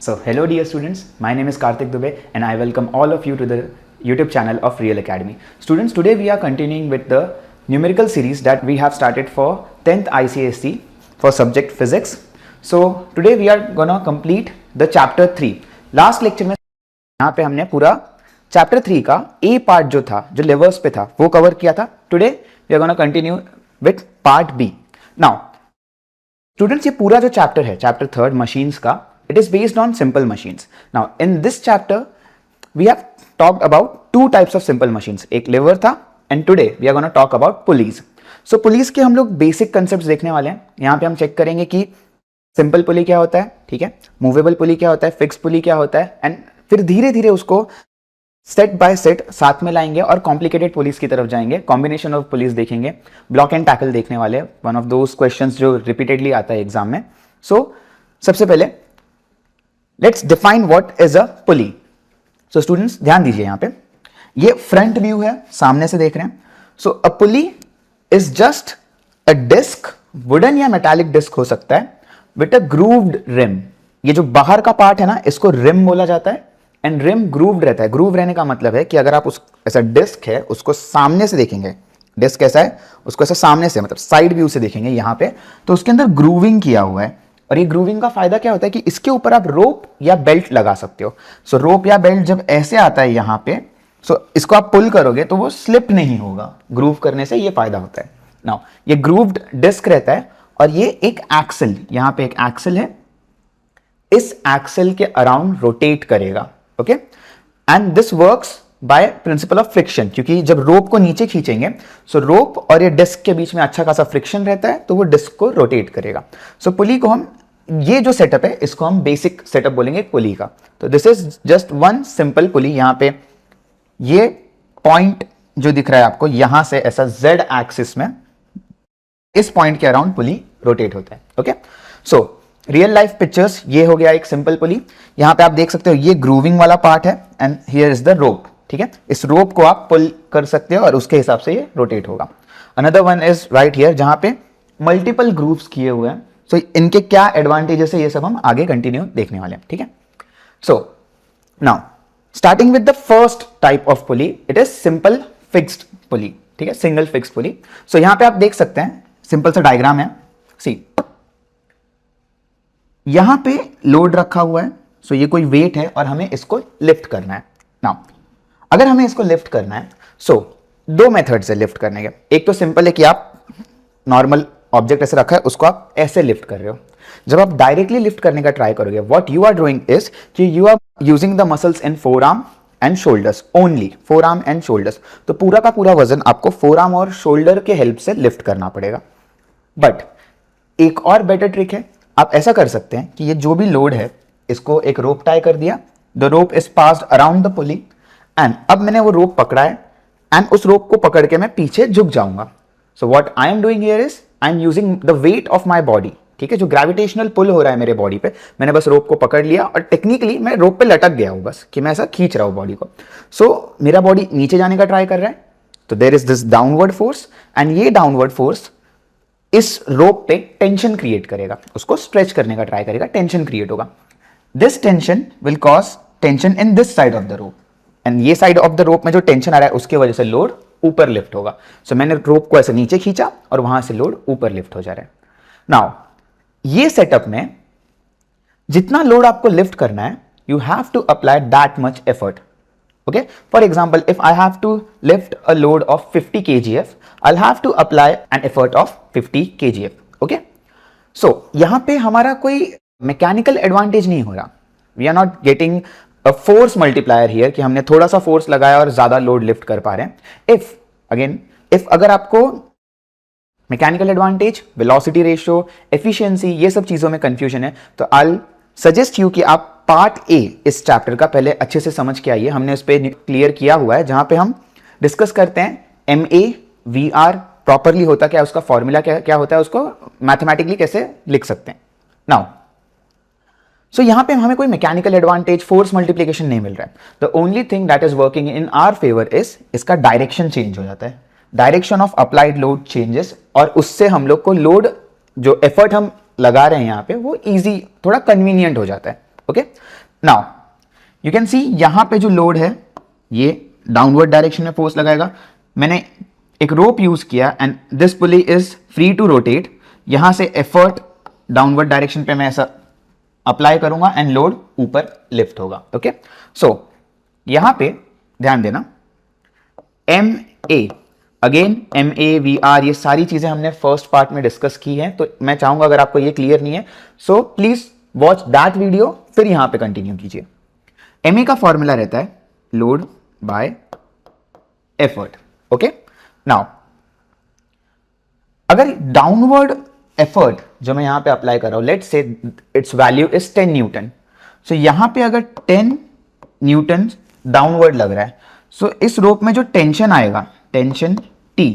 So, hello dear students, my name is Karthik Dubey and I welcome all of you to the YouTube channel of Real Academy. Students, today we are continuing with the numerical series that we have started for 10th ICSE for subject physics. So, today we are gonna complete the chapter 3. Last lecture में यहाँ पे हमने पूरा chapter 3 का A part जो था, जो levers पे था, वो cover किया था. Today we are gonna continue with part B. Now, students, ये पूरा जो chapter है, chapter 3 machines का, it is based on simple machines. Now in this chapter we have talked about two types of simple machines. एक lever था and today we are going to talk about pulleys. So pulleys के हम लोग basic concepts देखने वाले हैं. यहाँ पे हम चेक करेंगे कि simple pulley क्या होता है, ठीक है, movable pulley क्या होता है, fixed pulley क्या होता है, and फिर धीरे धीरे उसको सेट बाय सेट साथ में लाएंगे और कॉम्प्लिकेटेड पुलिस की तरफ जाएंगे. कॉम्बिनेशन ऑफ पुलिस देखेंगे, ब्लॉक एंड टैकल देखने वाले, वन ऑफ दोज क्वेश्चंस जो रिपीटेडली आता है एग्जाम में. सो सबसे पहले let's define what is a pulley. So students ध्यान दीजिए, यहां पे ये फ्रंट व्यू है, सामने से देख रहे हैं. So a pulley is just a disc, wooden या मेटालिक डिस्क हो सकता है, विद अ ग्रूव्ड रिम. ये जो बाहर का पार्ट है ना, इसको रिम बोला जाता है एंड रिम ग्रूव्ड रहता है. ग्रूव रहने का मतलब है कि अगर आप उस ऐसा डिस्क है उसको सामने से देखेंगे, डिस्क कैसा है उसको ऐसा सामने से मतलब साइड व्यू से देखेंगे यहां पे, तो उसके अंदर ग्रूविंग किया हुआ है. और ये ग्रूविंग का फायदा क्या होता है कि इसके ऊपर आप रोप या बेल्ट लगा सकते हो. सो रोप या बेल्ट जब ऐसे आता है यहां पे, सो इसको आप पुल करोगे तो वो स्लिप नहीं होगा. ग्रूव करने से ये फायदा होता है. नाउ ये ग्रूव्ड डिस्क रहता है और ये एक एक्सल, यहां पे एक एक्सल है, इस एक्सल के अराउंड रोटेट करेगा. Okay, and this works by principle of friction, क्योंकि जब रोप को नीचे खींचेंगे सो रोप और ये डिस्क के बीच में अच्छा खासा फ्रिक्शन रहता है, तो वो डिस्क को रोटेट करेगा. सो पुली को हम, ये जो सेटअप है इसको हम बेसिक सेटअप बोलेंगे पुली का. तो this is just one simple pulley. यहां पे ये पॉइंट जो दिख रहा है आपको यहां से ऐसा जेड एक्सिस में, इस पॉइंट के अराउंड पुली रोटेट होता है. Okay, so real life pictures, ये हो गया एक सिंपल पुली. यहां पे आप देख सकते हो ये ग्रूविंग वाला पार्ट है and here is the rope. ठीक है, इस रोप को आप पुल कर सकते हो और उसके हिसाब से ये रोटेट होगा. Another one is right here, जहां पे मल्टीपल ग्रूव्स किए हुए हैं. सो इनके क्या एडवांटेजेस है ये सब हम आगे कंटिन्यू देखने वाले हैं. ठीक है, so now starting with the first type of pulley, it is simple fixed pulley. ठीक है, सिंगल फिक्स्ड पुली. सो यहां पे आप देख सकते हैं सिंपल सा डायग्राम है. सी, यहां पे लोड रखा हुआ है, सो ये कोई वेट है और हमें इसको लिफ्ट करना है. नाउ अगर हमें इसको लिफ्ट करना है, सो दो मेथड से लिफ्ट करने के. एक तो सिंपल है कि आप नॉर्मल ऑब्जेक्ट ऐसे रखा है उसको आप ऐसे लिफ्ट कर रहे हो. जब आप डायरेक्टली लिफ्ट करने का ट्राई करोगे, what you are doing is कि you are using the muscles in forearm and shoulders only, forearm and shoulders. तो पूरा का पूरा वजन आपको फोर आर्म और शोल्डर के हेल्प से लिफ्ट करना पड़ेगा. बट एक और बेटर ट्रिक है, आप ऐसा कर सकते हैं कि ये जो भी लोड है इसको एक रोप टाई कर दिया, the rope is passed around the pulley and अब मैंने वो रोप पकड़ा है एंड उस रोप को पकड़ के मैं पीछे झुक जाऊंगा. सो what I am doing here is I am using the weight of my body. ठीक है, जो ग्रेविटेशनल पुल हो रहा है मेरे बॉडी पे, मैंने बस रोप को पकड़ लिया और टेक्निकली मैं रोप पे लटक गया हूं, बस कि मैं ऐसा खींच रहा हूं बॉडी को. सो मेरा बॉडी नीचे जाने का ट्राई कर रहा है, तो there is this downward force and ये डाउनवर्ड फोर्स इस रोप पे टेंशन क्रिएट करेगा, उसको स्ट्रेच करने का ट्राई करेगा, टेंशन क्रिएट होगा. This tension will cause tension in this side of the rope and ये साइड ऑफ द रोप में जो टेंशन आ रहा है उसके वजह से लोड ऊपर लिफ्ट होगा. सो मैंने रोप को ऐसे नीचे खींचा और वहां से लोड ऊपर लिफ्ट हो जा रहा है. नाउ ये सेटअप में जितना लोड आपको लिफ्ट करना है, you have to apply that much effort. Okay, for example, if I have to lift a load of 50 kgf, I'll have to apply an effort of 50 kgf. Okay, so यहाँ पे हमारा कोई mechanical advantage नहीं हो रहा. We are not getting a force multiplier here कि हमने थोड़ा सा फोर्स लगाया और ज्यादा लोड लिफ्ट कर पा रहे हैं. if अगर आपको mechanical advantage, velocity ratio, efficiency, ये सब चीजों में कंफ्यूजन है, तो I'll सजेस्ट यू कि आप पार्ट ए इस चैप्टर का पहले अच्छे से समझ के आइए. हमने उस पर क्लियर किया हुआ है जहां पे हम डिस्कस करते हैं MAVR प्रॉपरली होता क्या है, उसका फॉर्मूला क्या होता है, उसको मैथमेटिकली कैसे लिख सकते हैं. नाउ सो यहां पे हमें कोई मैकेनिकल एडवांटेज, फोर्स मल्टीप्लिकेशन नहीं मिल रहा है. The only thing that is working in our favour is इसका डायरेक्शन चेंज हो जाता है. Direction of applied load changes और उससे हम लोग को लोड, जो एफर्ट हम लगा रहे हैं यहाँ पे, वो इजी, थोड़ा कन्वीनियंट हो जाता है. ओके, नाउ यू कैन सी यहां पे जो लोड है ये डाउनवर्ड डायरेक्शन में फोर्स लगाएगा. मैंने एक रोप यूज किया and this pulley is free to rotate. यहां से एफर्ट डाउनवर्ड डायरेक्शन पे मैं ऐसा अप्लाई करूंगा एंड लोड ऊपर लिफ्ट होगा. ओके, सो यहां पे ध्यान देना, M A, again M A we R, ये सारी चीजें हमने फर्स्ट पार्ट में डिस्कस की है. तो मैं चाहूंगा अगर आपको ये क्लियर नहीं है so please watch that video, फिर यहां पे कंटिन्यू कीजिए. एम ए का फॉर्मूला रहता है load by effort. Okay, now अगर डाउनवर्ड एफर्ट जो मैं यहां पे अप्लाई कर रहा हूं, let's say its value is 10 newton. So यहां पे अगर 10 न्यूटन डाउनवर्ड लग रहा है, सो इस रोप में जो टेंशन आएगा, टेंशन टी,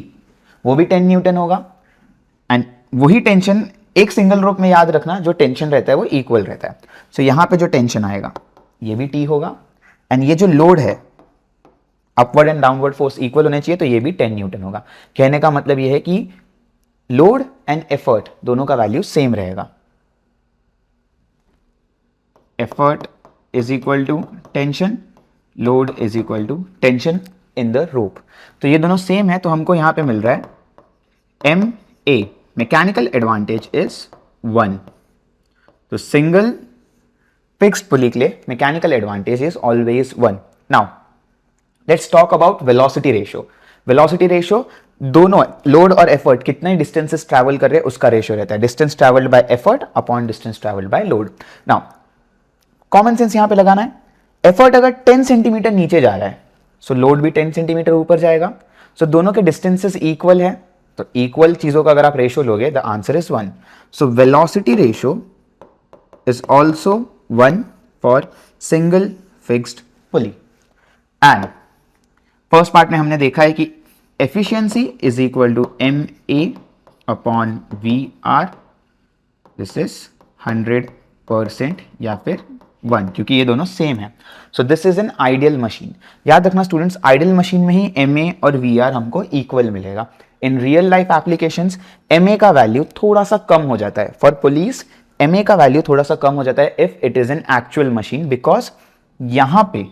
वो भी 10 न्यूटन होगा. एंड वही टेंशन एक सिंगल रोप में याद रखना, जो टेंशन रहता है वो इक्वल रहता है. सो यहां पे जो टेंशन आएगा ये भी टी होगा. एंड ये जो लोड है, upward and downward force equal होने चाहिए, तो ये भी 10 न्यूटन होगा. कहने का मतलब ये है कि लोड एंड एफर्ट दोनों का वैल्यू सेम रहेगा. Effort is equal to tension, load is equal to tension in the rope. तो ये दोनों सेम है, तो हमको यहां पे मिल रहा है M A, mechanical advantage is 1. तो सिंगल फिक्स्ड पुली के लिए mechanical advantage is always 1. Now let's talk about velocity ratio. Velocity ratio दोनों लोड और एफर्ट कितने डिस्टेंसेस ट्रैवल कर रहे हैं उसका रेशियो रहता है. Distance travelled bye effort upon distance travelled by load. Now common sense यहां पे लगाना है. एफर्ट अगर 10 सेंटीमीटर नीचे जा रहा है, सो लोड भी 10 सेंटीमीटर ऊपर जाएगा. सो दोनों के डिस्टेंसेस इक्वल है, तो इक्वल चीजों का अगर आप रेशियो लोगे, the answer is 1. So velocity ratio is also 1 for single fixed pulley. And first part में हमने देखा है कि efficiency is equal to M A upon V R. This is 100% या फिर 1, क्योंकि ये दोनों सेम है. So this is an ideal machine. याद रखना स्टूडेंट्स, आइडियल मशीन में ही एम ए और वी आर हमको इक्वल मिलेगा. In real life applications M A का वैल्यू थोड़ा सा कम हो जाता है. फॉर पुलिस एम ए का वैल्यू थोड़ा सा कम हो जाता है if it is an actual machine, because यहां पे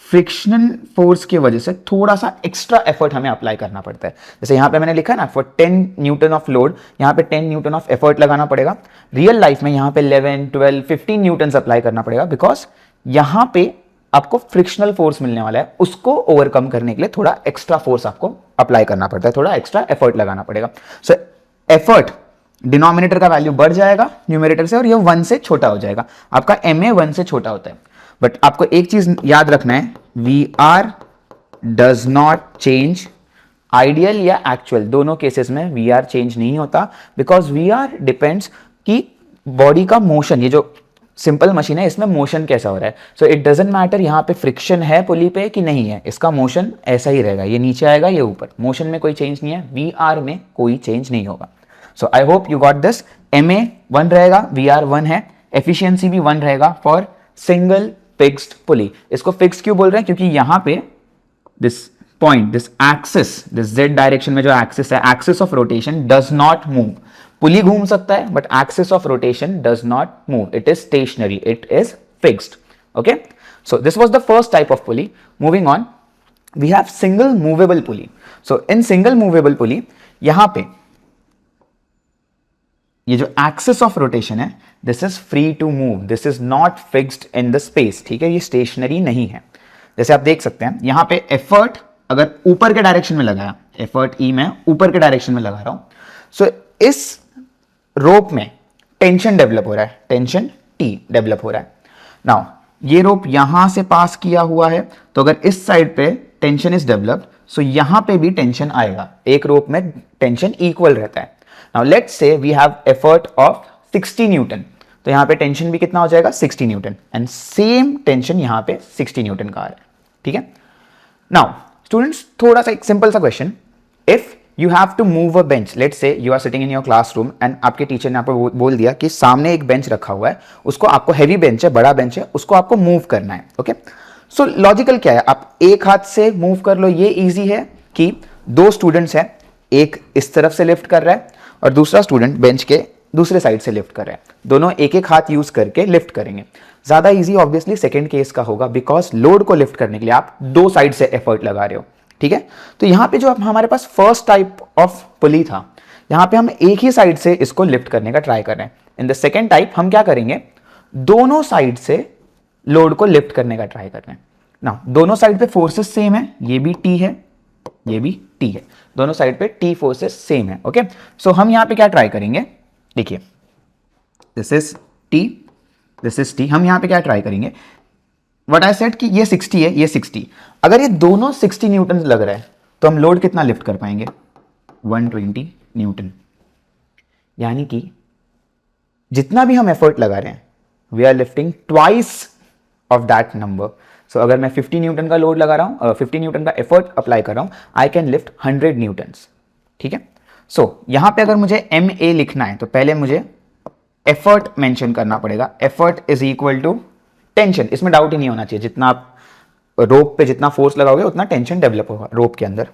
फ्रिक्शनल फोर्स की वजह से थोड़ा सा एक्स्ट्रा एफर्ट हमें अप्लाई करना पड़ता है. जैसे यहां पे मैंने लिखा है ना, फॉर 10 न्यूटन ऑफ लोड, यहां पे 10 न्यूटन ऑफ एफर्ट लगाना पड़ेगा. रियल लाइफ में यहां पे 11, 12, 15 न्यूटन अप्लाई करना पड़ेगा, बिकॉज यहां पे आपको फ्रिक्शनल फोर्स मिलने वाला है. उसको ओवरकम करने के लिए थोड़ा एक्स्ट्रा फोर्स आपको अप्लाई करना पड़ता है, थोड़ा एक्स्ट्रा एफर्ट लगाना पड़ेगा. सो एफर्ट डिनोमिनेटर का वैल्यू बढ़ जाएगा न्यूमरेटर से, और ये 1 से छोटा हो जाएगा. आपका एम ए 1 से छोटा होता है. बट आपको एक चीज याद रखना है, we R does not change. Ideal या एक्चुअल दोनों केसेस में वी आर चेंज नहीं होता, बिकॉज वी आर डिपेंड्स कि बॉडी का मोशन, ये जो सिंपल मशीन है इसमें मोशन कैसा हो रहा है. सो इट डजेंट मैटर यहां पे फ्रिक्शन है पुली पे कि नहीं है, इसका मोशन ऐसा ही रहेगा. ये नीचे आएगा, ये ऊपर, मोशन में कोई चेंज नहीं है. वी आर में कोई चेंज नहीं होगा. So I hope you got this. M A 1 रहेगा, वी आर 1 है, एफिशिएंसी भी 1 रहेगा फॉर सिंगल फिक्स्ड पुली. इसको फिक्स क्यों बोल रहे हैं, क्योंकि यहां पे this point, this axis, this Z direction में जो एक्सिस है, axis of rotation does not move. Pulley घूम सकता है but axis of rotation does not move. It is stationary, it is fixed. Okay, so this was the first type of pulley. Moving on, we have single movable pulley. So in single movable pulley यहां पे ये जो axis of rotation है, this is free to move, this is not fixed in the space. ठीक है, ये stationery नहीं है. जैसे आप देख सकते हैं यहां पे एफर्ट अगर ऊपर के डायरेक्शन में लगाया, एफर्ट ई मैं ऊपर के डायरेक्शन में लगा रहा हूं, सो इस रोप में टेंशन डेवलप हो रहा है, टेंशन टी डेवलप हो रहा है. नाउ ये रोप यहां से पास किया हुआ है, तो अगर इस साइड पे टेंशन इज डेवलप्ड, सो यहां पे भी टेंशन आएगा. एक रोप में टेंशन इक्वल रहता है. Now let's say we have effort of 60 newton, तो यहां पे टेंशन भी कितना हो जाएगा, 60 न्यूटन. एंड सेम टेंशन यहां पे 60 न्यूटन का आ रहा है. ठीक है. नाउ स्टूडेंट्स, थोड़ा सा एक सिंपल सा question. If you have to move a bench, let's say you are sitting in your classroom and आपके टीचर ने आपको बोल दिया कि सामने एक बेंच रखा हुआ है, उसको आपको, हैवी बेंच है, बड़ा बेंच है, उसको आपको मूव करना है. ओके, सो लॉजिकल क्या है, आप एक हाथ से मूव कर लो, ये इजी है कि 2 स्टूडेंट्स हैं, एक इस तरफ से लिफ्ट कर रहा है और दूसरा स्टूडेंट बेंच के दूसरे साइड से लिफ्ट कर रहे हैं, दोनों एक एक हाथ यूज करके लिफ्ट करेंगे। ज्यादा इजी ऑब्वियसली सेकंड केस का होगा, बिकॉज लोड को लिफ्ट करने के लिए आप दो साइड से एफर्ट लगा रहे हो, ठीक है। तो यहाँ पे जो हमारे पास फर्स्ट टाइप ऑफ पुली था, यहाँ पे हम एक ही साइड से इसको लिफ्ट करने का ट्राई कर रहे हैं। इन द सेकेंड टाइप हम क्या करेंगे, दोनों साइड से लोड को लिफ्ट करने का ट्राई कर रहे हैं ना। दोनों साइड पे फोर्सेस सेम है, ये भी टी है, ये भी टी है, दोनों साइड पे टी फोर्सेस सेम है। ओके, सो हम यहां पे क्या ट्राई करेंगे, देखिए this is T, this is T. हम यहां पे क्या ट्राई करेंगे, व्हाट आई सेड कि ये 60 है, ये 60। अगर ये दोनों 60 न्यूटन लग रहा है तो हम लोड कितना लिफ्ट कर पाएंगे, 120 न्यूटन। यानी कि जितना भी हम एफर्ट लगा रहे हैं, we are lifting twice of that number. So अगर मैं 50 न्यूटन का लोड लगा रहा हूं, 50 न्यूटन का एफर्ट अप्लाई कर रहा हूं, आई कैन लिफ्ट 100 न्यूटन्स, ठीक है। सो यहां पे अगर मुझे एम ए लिखना है तो पहले मुझे एफर्ट मेंशन करना पड़ेगा। Effort is equal to tension, इसमें डाउट ही नहीं होना चाहिए, जितना आप रोप पे जितना फोर्स लगाओगे उतना टेंशन डेवलप होगा रोप के अंदर।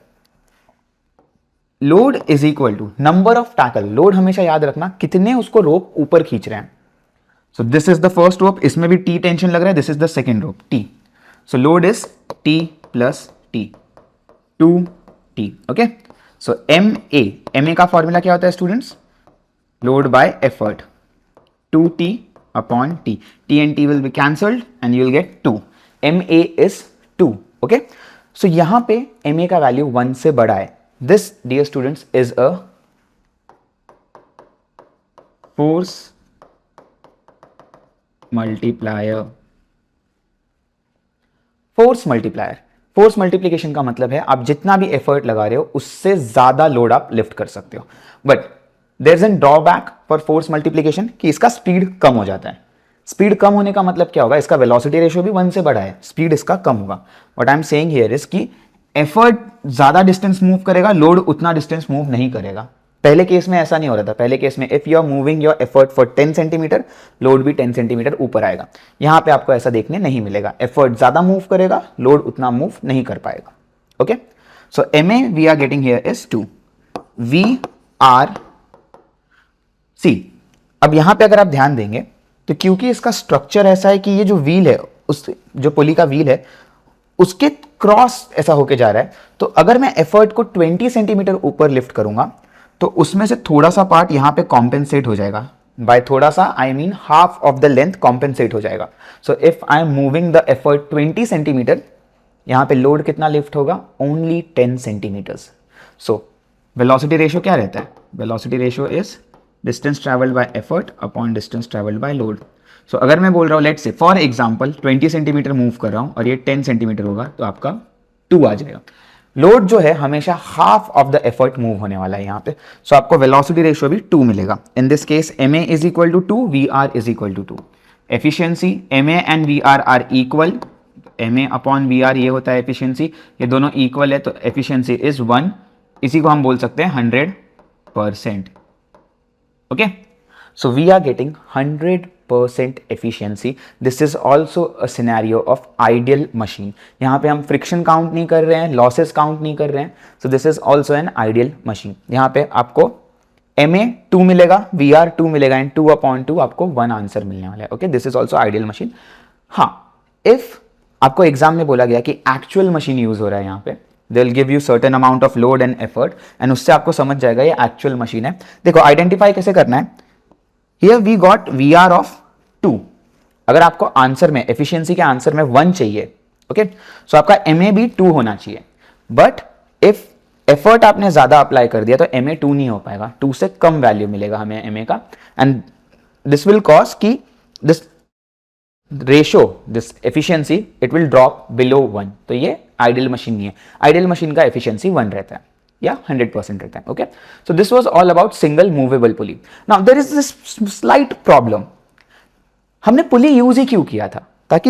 Load is equal to number of tackle, load हमेशा याद रखना कितने उसको रोप ऊपर खींच रहे हैं। So this is the first rope, इसमें भी टी टेंशन लग रहा है, this is the second rope T. So load is T plus T, 2t, okay. So M A का फॉर्मूला क्या होता है students, load by effort, 2t upon T, T and T will be cancelled and you will get 2, M A is 2, okay. So यहां पे M A का value 1 से बड़ा है। This, dear students, is a force multiplier. Force multiplier, force multiplication का मतलब है आप जितना भी एफर्ट लगा रहे हो उससे ज्यादा लोड आप लिफ्ट कर सकते हो। But there is an drawback for force multiplication कि इसका स्पीड कम हो जाता है। स्पीड कम होने का मतलब क्या होगा, इसका वेलोसिटी रेशियो भी 1 से बड़ा है, स्पीड इसका कम होगा। What I am saying here is कि एफर्ट ज्यादा डिस्टेंस मूव करेगा, लोड उतना डिस्टेंस मूव नहीं करेगा। पहले केस में ऐसा नहीं हो रहा था, पहले केस में if you are moving your effort for 10 centimetre, load भी 10 सेंटीमीटर ऊपर आएगा। यहां पे आपको ऐसा देखने नहीं मिलेगा, एफर्ट ज्यादा मूव करेगा, लोड उतना मूव नहीं कर पाएगा। Okay, so M A we are getting here is 2, V R see. अब यहां पे अगर आप ध्यान देंगे तो क्योंकि इसका स्ट्रक्चर ऐसा है कि ये जो व्हील है, उस जो पुली का व्हील है उसके क्रॉस ऐसा होके जा रहा है, तो अगर मैं एफर्ट को 20 सेंटीमीटर ऊपर लिफ्ट करूंगा तो उसमें से थोड़ा सा पार्ट यहां पे कॉम्पेंसेट हो जाएगा। बाय थोड़ा सा I mean half of the length compensate हो जाएगा। So if I am moving the effort 20 centimetre, यहां पे लोड कितना लिफ्ट होगा, only 10 centimetres. So velocity ratio क्या रहता है, velocity ratio is distance travelled by effort upon distance travelled by load. So अगर मैं बोल रहा हूँ let's say for example 20 centimetre move कर रहा हूँ और ये 10 सेंटीमीटर होगा तो आपका 2 आ जाएगा। लोड जो है हमेशा half of the effort move होने वाला है यहाँ पे। सो आपको वेलोसिटी रेशियो भी 2 मिलेगा। In this case M A is equal to 2, V R is equal to 2। Efficiency M A and V R equal, M A upon V R ये होता है एफिशिएंसी, ये दोनों इक्वल है तो एफिशिएंसी इज 1। इसी को हम बोल सकते हैं 100%। Okay, so we are getting 100% efficiency. This is also a scenario of ideal machine. यहाँ पे हम friction count नहीं कर रहे हैं, losses count नहीं कर रहे हैं, so this is also an ideal machine. यहाँ पे आपको MA 2 मिलेगा, VR 2 मिलेगा and 2/2 आपको 1 आंसर मिलने वाला है। Okay, this is also ideal machine. हाँ, इफ आपको एग्जाम में बोला गया कि एक्चुअल मशीन यूज हो रहा है यहाँ पे, they will give you certain amount of load and effort and उससे आपको समझ जाएगा ये एक्चुअल मशीन है। देखो आइडेंटिफाई कैसे करना है, here we got V R of 2। अगर आपको आंसर में एफिशिएंसी के आंसर में 1 चाहिए, ओके, सो आपका एम ए भी 2 होना चाहिए। बट इफ एफर्ट आपने ज्यादा अप्लाई कर दिया तो एम ए 2 नहीं हो पाएगा, 2 से कम वैल्यू मिलेगा हमें एम ए का एंड दिस विल कॉज की this ratio, this efficiency it will drop below 1। तो ये आइडियल मशीन नहीं है। आइडियल मशीन का एफिशिएंसी 1 रहता है या 100% रहता है। Okay, so this was all about single movable pulley. Now there is this slight problem, हमने पुली यूज ही क्यों किया था, ताकि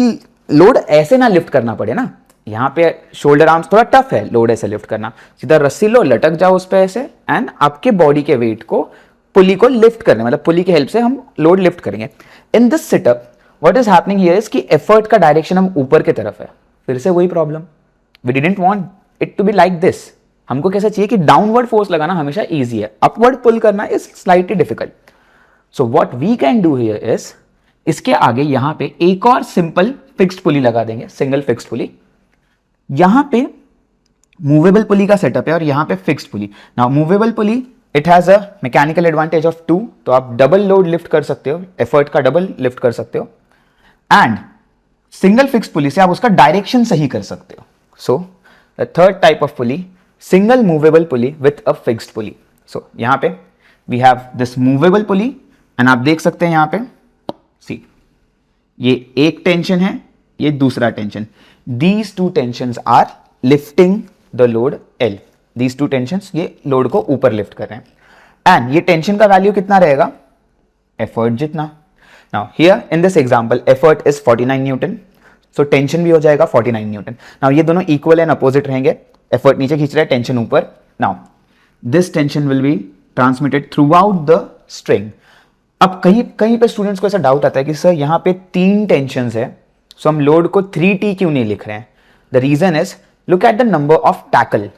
लोड ऐसे ना लिफ्ट करना पड़े ना। यहाँ पे शोल्डर आर्म्स थोड़ा टफ है लोड ऐसे लिफ्ट करना, सीधा रस्सी लो, लटक जाओ उस पे ऐसे एंड आपके बॉडी के वेट को पुली को लिफ्ट करने, मतलब पुली की हेल्प से हम लोड लिफ्ट करेंगे। In this setup what is happening here is कि एफर्ट का डायरेक्शन हम ऊपर की तरफ है, फिर से वही प्रॉब्लम, we didn't want it to be like this. हमको कैसा चाहिए कि डाउनवर्ड फोर्स लगाना हमेशा इजी है, अपवर्ड पुल करना is slightly difficult. So what we can do here is, इसके आगे यहां पे एक और सिंपल फिक्स्ड पुली लगा देंगे, सिंगल फिक्स्ड पुली। यहां पे मूवेबल पुली का सेटअप है और यहां पे fixed pulley. Now movable pulley it has a mechanical advantage of 2, तो आप डबल लोड लिफ्ट कर सकते हो, एफर्ट का डबल लिफ्ट कर सकते हो, एंड सिंगल फिक्स्ड पुली से आप उसका डायरेक्शन सही कर सकते हो। So the third type of pulley, single movable pulley with a fixed pulley. So यहां पे we have this movable pulley and आप देख सकते हैं यहां पे सी, ये एक टेंशन है, ये दूसरा tension, these two tensions are lifting the load L। These two tensions ये लोड को ऊपर लिफ्ट कर रहे हैं एंड ये टेंशन का वैल्यू कितना रहेगा, एफर्ट जितना। Now here in this example effort is 49 Newton, so tension भी हो जाएगा 49 न्यूटन। नाउ ये दोनों इक्वल एंड अपोजिट रहेंगे, एफर्ट नीचे खींच रहा है, टेंशन ऊपर। Now this tension will be transmitted through out the string. अब कहीं कहीं पे स्टूडेंट्स को ऐसा डाउट आता है कि सर यहाँ पे 3 टेंशंस है, सो हम लोड को 3T क्यों नहीं लिख रहे हैं। The reason is look at the number of tackle.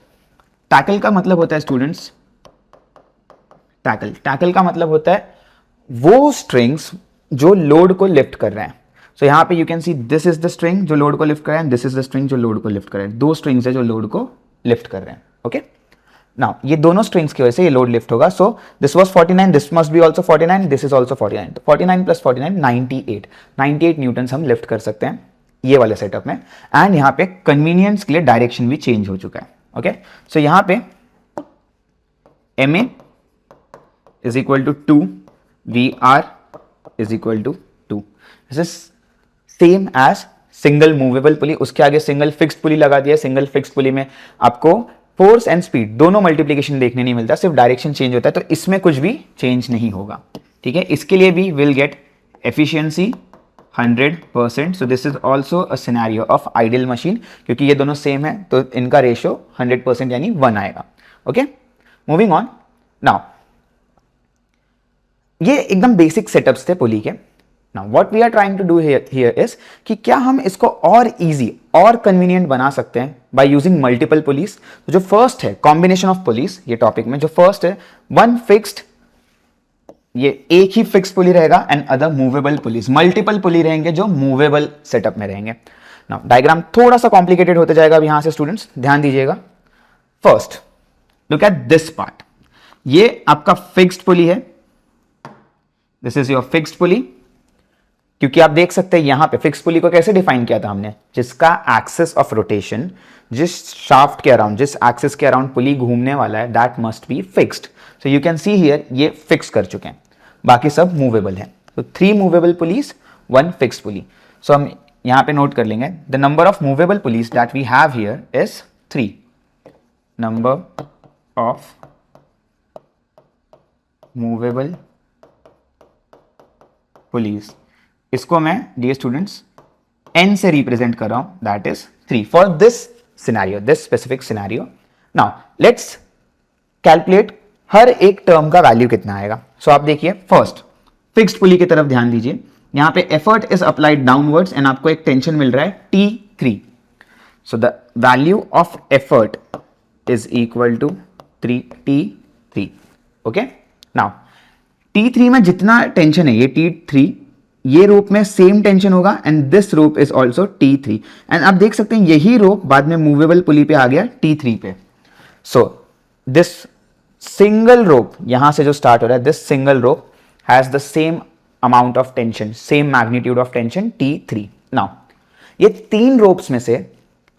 Tackle का मतलब होता है स्टूडेंट्स, टैकल का मतलब होता है वो स्ट्रिंग्स जो लोड को लिफ्ट कर रहे हैं। सो यहां पे you can see this is the string जो लोड को लिफ्ट कर रहा है, दिस इज द स्ट्रिंग जो लोड को लिफ्ट कर रहा है। 2 स्ट्रिंग्स है जो लोड को लिफ्ट कर रहे हैं। ओके, नाउ ये दोनों स्ट्रिंग्स की वजह से ये लोड लिफ्ट होगा। सो this was 49, this must be also 49, this is also 49, तो 49 प्लस 49 98 न्यूटन हम लिफ्ट कर सकते हैं ये वाले सेटअप में। एंड यहाँ पे कन्वीनियंस के लिए डायरेक्शन भी चेंज हो चुका है। ओके, सो यहाँ पे MA is equal to 2, VR is equal to 2. This is same as single movable पुली। उसके आगे सिंगल फिक्स्ड पुली लगा दिया। सिंगल फिक्स्ड पुली में आपको फोर्स एंड स्पीड दोनों मल्टीप्लीकेशन देखने नहीं मिलता, सिर्फ डायरेक्शन चेंज होता है, तो इसमें कुछ भी चेंज नहीं होगा। ठीक है, इसके लिए भी will get efficiency 100%। So this is also a scenario of ideal machine, क्योंकि ये दोनों सेम है तो इनका रेशियो 100% यानी 1 आएगा। Okay, moving on. नाउ ये एकदम बेसिक सेटअप्स थे पुली के। Now what we are trying to do here is कि क्या हम इसको और इजी और कन्वीनियंट बना सकते हैं बाय यूजिंग मल्टीपल पुलीज। तो जो फर्स्ट है कॉम्बिनेशन ऑफ पुलीज, ये टॉपिक में जो फर्स्ट है वन फिक्स्ड, ये एक ही फिक्स पुली रहेगा and other movable pulleys. Multiple pulley रहेंगे जो मूवेबल सेटअप में रहेंगे। नाउ डायग्राम थोड़ा सा कॉम्प्लिकेटेड होते जाएगा अब यहां से, स्टूडेंट्स ध्यान दीजिएगा। First look at this part, ये आपका फिक्स्ड पुली है, this is your fixed pulley. क्योंकि आप देख सकते हैं यहां पे फिक्स्ड पुली को कैसे डिफाइन किया था हमने, जिसका एक्सिस ऑफ रोटेशन, जिस शाफ्ट के अराउंड, जिस एक्सिस के अराउंड पुली घूमने वाला है, that must be fixed. So you can see here ये फिक्स कर चुके हैं, बाकी सब मूवेबल है। तो 3 movable pulleys, 1 fixed pulley. So हम यहां पे नोट कर लेंगे the number of movable pulleys that we have here is 3। Number of movable pulleys, इसको मैं डियर स्टूडेंट्स n से रिप्रेजेंट कर रहा हूं, that is 3 for this scenario, this specific scenario. Now let's calculate हर एक टर्म का वैल्यू कितना आएगा। सो आप देखिए फर्स्ट फिक्स्ड पुली की तरफ ध्यान दीजिए, यहां पे effort is applied downwards and आपको एक टेंशन मिल रहा है T3। So the value of effort is equal to 3T3। Okay, now T3 में जितना टेंशन है, ये T3 ये रोप में सेम टेंशन होगा and this rope is also T3। And आप देख सकते हैं यही रोप बाद में मूवेबल पुली पे आ गया T3 पे। सो दिस सिंगल रोप यहां से जो स्टार्ट हो रहा है, this single rope has the same amount of tension, same magnitude of tension T3। Now ये 3 रोप्स में से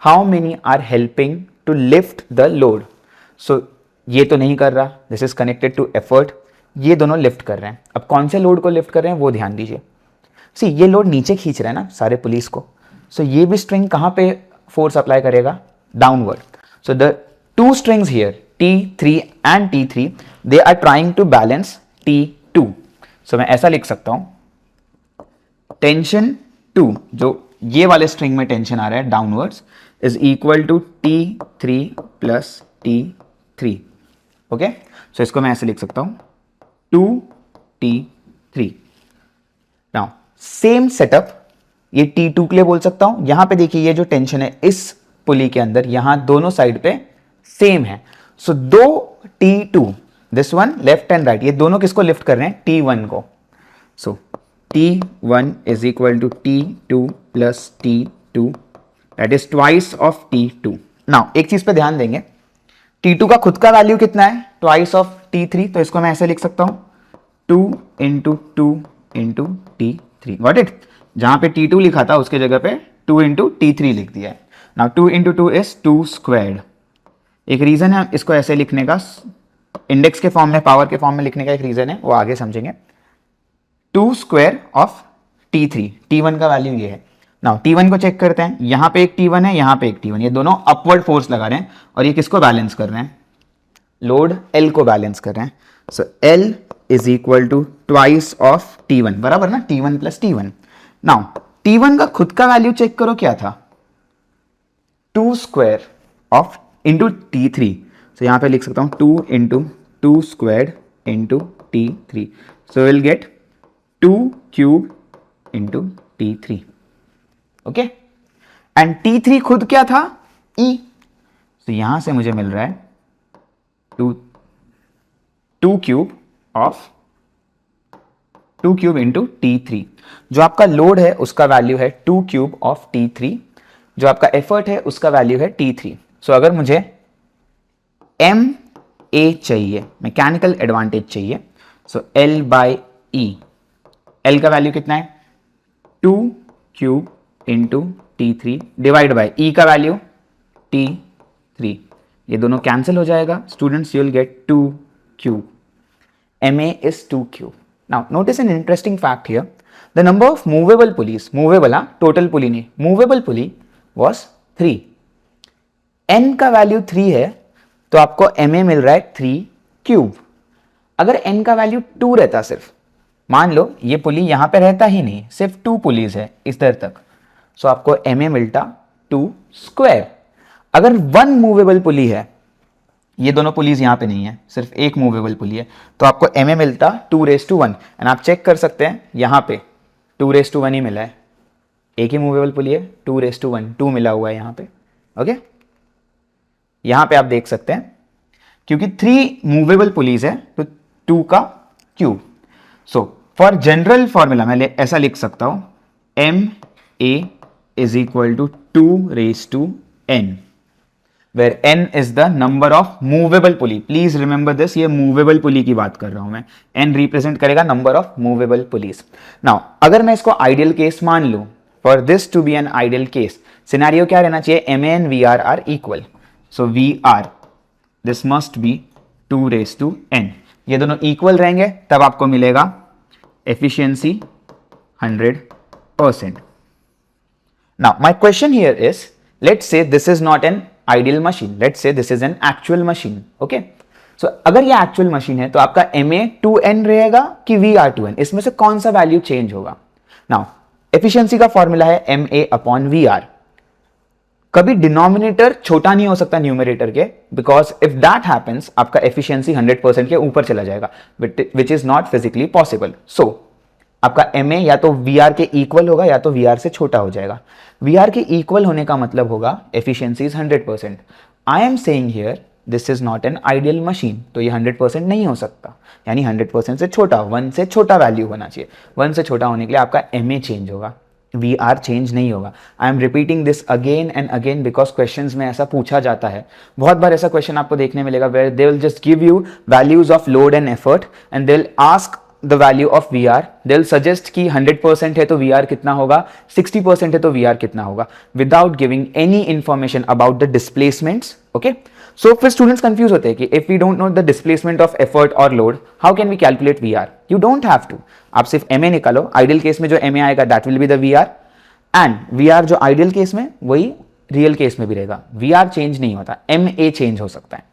how many are helping to lift the load. So ये तो नहीं कर रहा, this is connected to effort, ये दोनों लिफ्ट कर रहे हैं। अब कौन से लोड को लिफ्ट कर रहे हैं वो ध्यान दीजिए। सी ये लोड नीचे खींच रहा है ना सारे पुलिस को, सो ये भी स्ट्रिंग कहां पे फोर्स अप्लाई करेगा, downward. So the 2 strings here T3 and T3 they are trying to balance T2। So मैं ऐसा लिख सकता हूं टेंशन 2 जो ये वाले स्ट्रिंग में टेंशन आ रहा है downwards is equal to T3 plus T3। Okay, so इसको मैं ऐसे लिख सकता हूं 2T3। नाउ सेम सेटअप ये T2 के लिए बोल सकता हूं। यहां पे देखिए ये जो टेंशन है इस पुली के अंदर, यहां दोनों साइड पे सेम है। सो 2 T2, this one left and right, ये दोनों किसको लिफ्ट कर रहे हैं, T1 को। So T1 is equal to T2 plus T2, that is twice of T2. Now एक चीज पे ध्यान देंगे, T2 का खुद का वैल्यू कितना है, ट्वाइस ऑफ T3, तो इसको मैं ऐसे लिख सकता हूं 2 into 2 into T3, got it. जहां पे T2 लिखा था उसके जगह पे 2 इंटू T3 लिख दिया है। Now 2 into 2 is 2 squared. एक रीजन है इसको ऐसे लिखने का, इंडेक्स के फॉर्म में, पावर के फॉर्म में लिखने का एक रीजन है, वो आगे समझेंगे। 2 स्क्वायर ऑफ T3, T1 का वैल्यू ये है। नाउ T1 को चेक करते हैं, यहां पे एक T1 है, यहां पे एक T1, ये दोनों अपवर्ड फोर्स लगा रहे हैं और ये किसको बैलेंस कर रहे हैं, लोड L को बैलेंस कर रहे हैं। So L is equal to twice of T1, बराबर ना, T1 plus T1। Now T1 का खुद का वैल्यू चेक करो क्या था, 2 स्क्वायर ऑफ इंटू T3, सो यहां पे लिख सकता हूं 2 into 2 square into T3, so will get 2 cube into T3, okay. And T3 खुद क्या था, E, तो यहां से मुझे मिल रहा है 2 cube of 2 cube into T3। जो आपका लोड है उसका वैल्यू है 2 क्यूब ऑफ T3, जो आपका एफर्ट है उसका वैल्यू है T3। सो अगर मुझे MA चाहिए, मैकेनिकल एडवांटेज चाहिए, सो L बाई E, L का वैल्यू कितना है 2 cube into T3 divide by E का वैल्यू T3, ये दोनों कैंसिल हो जाएगा students, you will get 2 cube. MA is 2 cube. Now notice an interesting fact here. The number of movable pulleys, movable total pulley नहीं, movable pulley was 3. N का value 3 है तो आपको MA मिल रहा है 3 क्यूब। अगर N का वैल्यू 2 रहता, सिर्फ मान लो ये पुली यहां पे रहता ही नहीं, सिर्फ 2 पुलीज है इस दर तक, सो आपको MA मिलता 2 स्क्वायर। अगर 1 मूवेबल पुली है, ये दोनों पुलीज यहां पे नहीं है, सिर्फ एक मूवेबल पुली है, तो आपको MA मिलता 2⁻1। एंड आप चेक कर सकते हैं यहां पे 2⁻1 ही मिला है, एक ही मूवेबल पुली है, 2⁻1, 2 मिला हुआ है यहां पे, ओके। यहां पे आप देख सकते हैं क्योंकि 3 मूवेबल पुलीज है तो 2 का cube. So for general formula मैं ऐसा लिख सकता हूं, MA is equal to 2⁻n, where n is the number of movable pulley. Please remember this, ये movable pulley की बात कर रहा हूं मैं, n represent करेगा number of movable pulleys. Now अगर मैं इसको ideal case मान लूं, for this to be an ideal case, scenario क्या रहना चाहिए, MA and VR are equal. So VR, this must be 2⁻n. ये दोनों equal रहेंगे तब आपको मिलेगा efficiency 100%. Now my question here is, let's say this is not an ideal machine, let's say this is an actual machine, okay. So अगर ये actual machine है तो आपका MA 2n रहेगा कि VR 2n, इसमें से कौन सा वैल्यू चेंज होगा। Now efficiency का फॉर्मूला है MA अपॉन VR। कभी डिनोमिनेटर छोटा नहीं हो सकता न्यूमरेटर के, बिकॉज इफ दैट हैपेंस आपका एफिशिएंसी 100% के ऊपर चला जाएगा, which is not physically possible. So आपका MA या तो VR के इक्वल होगा या तो VR से छोटा हो जाएगा। VR के इक्वल होने का मतलब होगा efficiency is 100%। I am saying here this is not an ideal machine, तो ये 100% नहीं हो सकता, यानी 100% से छोटा, 1 से छोटा वैल्यू होना चाहिए। 1 से छोटा होने के लिए आपका MA चेंज होगा, VR चेंज नहीं होगा। I am repeating this again and again because questions में ऐसा पूछा जाता है, बहुत बार ऐसा क्वेश्चन आपको देखने मिलेगा where they will just give you values of load and effort and they will ask the value of VR, they will suggest कि 100% है तो VR कितना होगा, 60% है तो VR कितना होगा, without giving any information about the displacements, okay. So फिर स्टूडेंट्स कंफ्यूज होते हैं कि if we don't know the displacement of effort और load, how can we calculate VR? You don't have to, आप सिर्फ MA निकालो, आइडियल केस में जो MA आएगा that will be the VR, and VR जो आइडियल केस में वही रियल केस में भी रहेगा। VR चेंज नहीं होता, MA चेंज हो सकता है।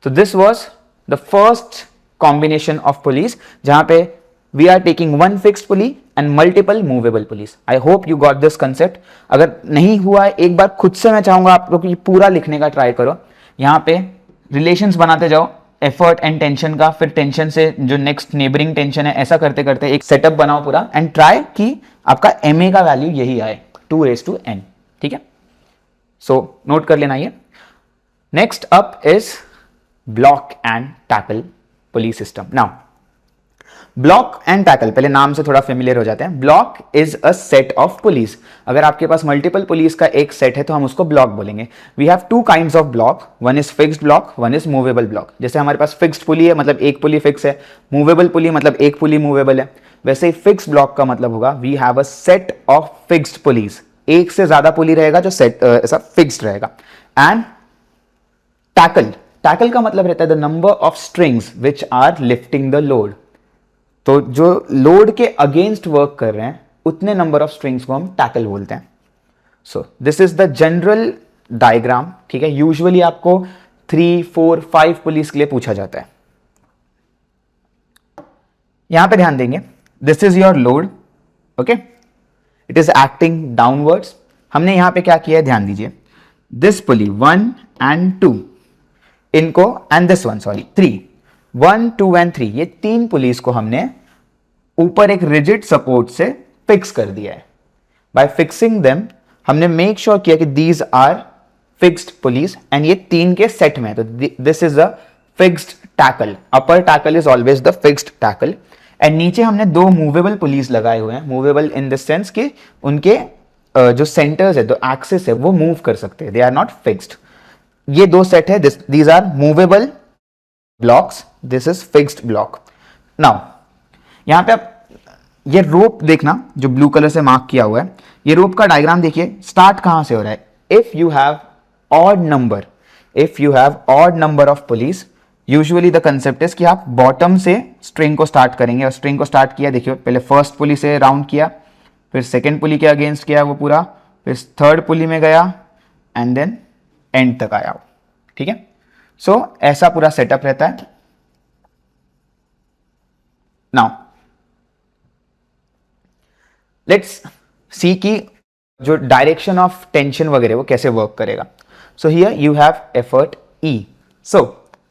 So this was the first combination of pulleys जहां पे we are taking one fixed pulley and multiple movable pulleys. I hope you got this concept. अगर नहीं हुआ है एक बार खुद से मैं चाहूंगा आप लोग पूरा लिखने का ट्राई करो, यहाँ पे रिलेशंस बनाते जाओ एफर्ट एंड टेंशन का, फिर टेंशन से जो नेक्स्ट नेबरिंग टेंशन है, ऐसा करते करते एक सेटअप बनाओ पूरा एंड ट्राई कि आपका MA का वैल्यू यही आए 2⁻n, ठीक है। सो नोट कर लेना ये। Next up is block and tackle pulley system. Now block and tackle, पहले नाम से थोड़ा फेमिलियर हो जाते हैं। Block is a set of pulleys. अगर आपके पास मल्टीपल पुलीज का एक सेट है तो हम उसको ब्लॉक बोलेंगे। We have two kinds of block, one is fixed block, one is movable block. जैसे हमारे पास फिक्स्ड पुली है मतलब एक पुली फिक्स है, मूवेबल पुली मतलब एक पुली मूवेबल है। वैसे ही फिक्स्ड ब्लॉक का मतलब होगा we have a set of fixed pulleys, एक से ज्यादा पुली रहेगा जो सेट ऐसा फिक्स्ड रहेगा। एंड टैकल, टैकल का मतलब रहता है the number of strings which are lifting the load. तो जो लोड के अगेंस्ट वर्क कर रहे हैं उतने नंबर ऑफ स्ट्रिंग्स को हम टैकल बोलते हैं। So this is the general diagram, ठीक है। यूजुअली आपको 3, 4, 5 पुलिस के लिए पूछा जाता है। यहां पे ध्यान देंगे, this is your load, okay, it is acting downwards. हमने यहां पे क्या किया है, ध्यान दीजिए, दिस पुली 1 and 2 इनको, and this one sorry 3, 1, 2 and 3, ये तीन पुलिस को हमने ऊपर एक रिजिड सपोर्ट से फिक्स कर दिया है। बाय फिक्सिंग देम हमने मेक श्योर किया कि these are fixed pulleys and ये तीन के सेट में है। तो this is a fixed tackle, upper tackle is always the fixed tackle. And नीचे हमने दो मूवेबल पुलिस लगाए हुए हैं, मूवेबल इन द सेंस कि उनके जो सेंटर्स है, जो एक्सिस है, वो मूव कर सकते हैं, दे आर नॉट फिक्स्ड। ये दो सेट है, these are movable blocks, this is fixed block. Now यहां पे आप ये रोप देखना जो ब्लू कलर से मार्क किया हुआ है, ये रोप का डायग्राम देखिए, स्टार्ट कहां से हो रहा है। If you have odd number, if you have odd number of police, usually the concept is कि आप बॉटम से स्ट्रिंग को स्टार्ट करेंगे। और स्ट्रिंग को स्टार्ट किया, देखिए पहले फर्स्ट पुली से राउंड किया, फिर सेकेंड पुली के अगेंस्ट किया वो पूरा, फिर थर्ड पुली में गया एंड देन एंड तक आया, ठीक है। सो ऐसा पूरा सेटअप रहता है। नाउ लेट्स सी कि जो डायरेक्शन ऑफ टेंशन वगैरह वो कैसे वर्क करेगा। So here you have effort E, so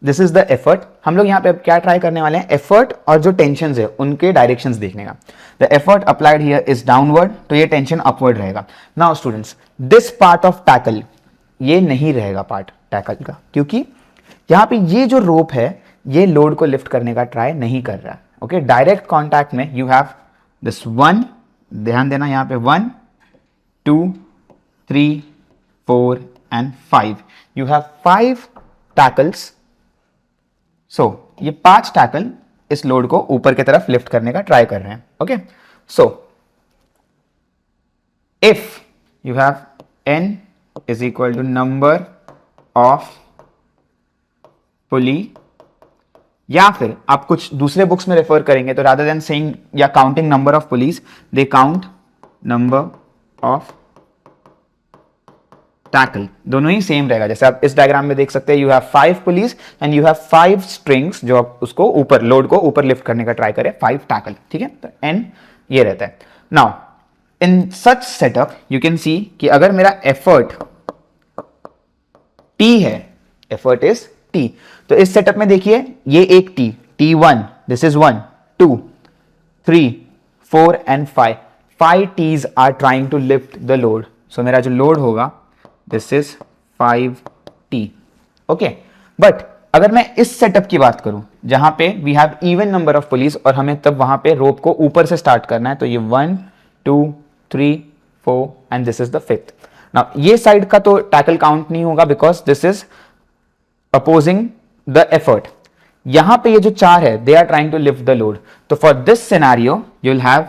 this is the effort. हम लोग यहां पे क्या ट्राई करने वाले हैं, एफर्ट और जो टेंशन है उनके डायरेक्शंस देखने का। The effort applied here is downward, तो ये टेंशन अपवर्ड रहेगा। Now students, this part of tackle, ये नहीं रहेगा पार्ट टैकल का, क्योंकि यहां पे ये जो रोप है ये लोड को लिफ्ट करने का ट्राई नहीं कर रहा है, ओके। डायरेक्ट कॉन्टैक्ट में यू हैव दिस 1, ध्यान देना यहां पे 1, 2, 3, 4 and 5, you have 5 टैकल्स। सो ये 5 टैकल इस लोड को ऊपर की तरफ लिफ्ट करने का ट्राई कर रहे हैं, okay. So if you have n is equal to number of पुली, या फिर आप कुछ दूसरे बुक्स में रेफर करेंगे तो रादर देन सेइंग या counting number of police, they count number of tackle. दोनों ही सेम रहेगा। जैसे आप इस डायग्राम में देख सकते हैं, you have 5 police and you have 5 strings जो आप उसको ऊपर, लोड को ऊपर लिफ्ट करने का ट्राई करें, 5 टैकल, ठीक है। तो n ये रहता है। Now in such setup you can सी कि अगर मेरा एफर्ट t है, एफर्ट इज t, तो इस सेटअप में देखिए ये एक t, t1, this is 1, 2, 3, 4 and 5, 5 t's are trying to lift the load. So मेरा जो लोड होगा this is 5t, okay. But अगर मैं इस सेटअप की बात करूं जहां पे we have even number of pulleys और हमें तब वहां पे रोप को ऊपर से स्टार्ट करना है, तो ये 1, 2, 3, 4 and this is the 5th। Now ये साइड का तो टैकल काउंट नहीं होगा because this is opposing the effort. यहां पे ये जो 4 है, they are trying to lift the load. तो for this scenario you will have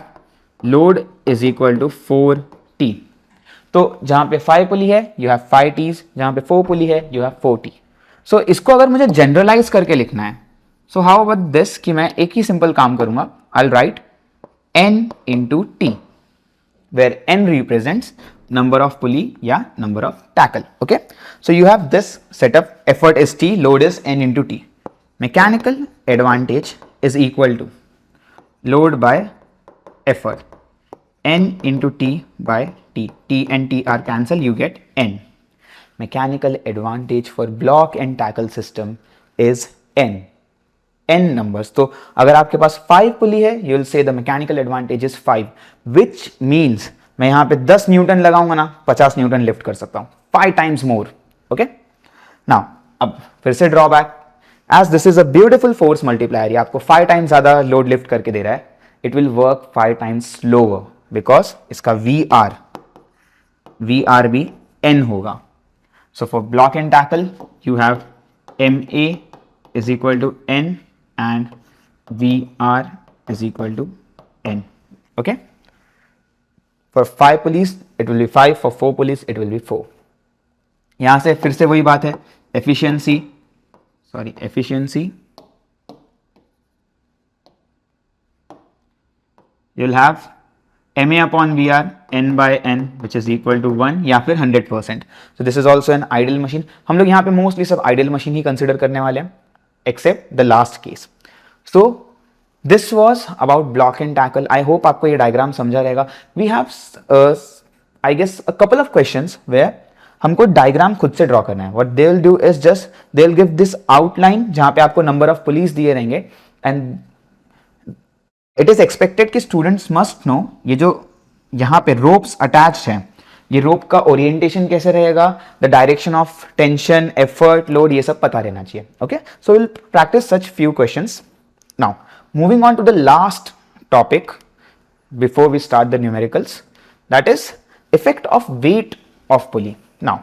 load is equal to 4t। तो जहां पे 5 पुली है यू हैव 5 t's, जहां पे 4 पुली है यू हैव 4t। सो इसको अगर मुझे जनरलाइज करके लिखना है, सो हाउ अबाउट दिस कि मैं एक ही सिंपल काम करूंगा, I will write n into t, where n represents number of pulley या number of tackle, okay. So you have this setup, effort is t, load is n into t. Mechanical advantage is equal to load by effort, n into t by t, t and t are cancelled, you get n. Mechanical advantage for block and tackle system is n numbers. तो अगर आपके पास 5 पुली है, you will say the mechanical advantage is 5, which means मैं यहां पे 10 Newton लगाऊंगा ना, 50 Newton lift कर सकता हूं, 5 times more, okay. Now अब फिर से drawback, as this is a beautiful force multiplier, ये आपको 5 टाइम्स ज्यादा लोड लिफ्ट करके दे रहा है, it will work 5 times slower because इसका वी आर भी n होगा. So for block and tackle, you have MA is equal to N and VR is equal to N. Okay. For 5 pulleys, it will be 5. For 4 pulleys, it will be 4. यहाँ से फिर से वही बात है, efficiency. You'll have MA upon VR N by N which is equal to 1 या फिर 100%. So this is also an ideal machine. हम लोग यहाँ पे मोस्टली सब ideal machine ही कंसिडर करने वाले हैं except the last case. So this was about block and tackle. I hope आपको ये डायग्राम समझा रहेगा. We have I guess a couple of questions where हमको डायग्राम खुद से ड्रॉ करना है. What they will do is just they will give this outline जहाँ पे आपको नंबर ऑफ पुलिस दिए रहेंगे and इट इज एक्सपेक्टेड कि स्टूडेंट्स मस्ट नो ये जो यहाँ पे रोप्स अटैच्ड हैं, ये रोप का ओरिएंटेशन कैसे रहेगा, the direction of tension, effort, load, ये सब पता रहना चाहिए. Okay, so will practice such few questions. Now moving on to the last topic before we start the numericals, that is effect of weight of pulley. Now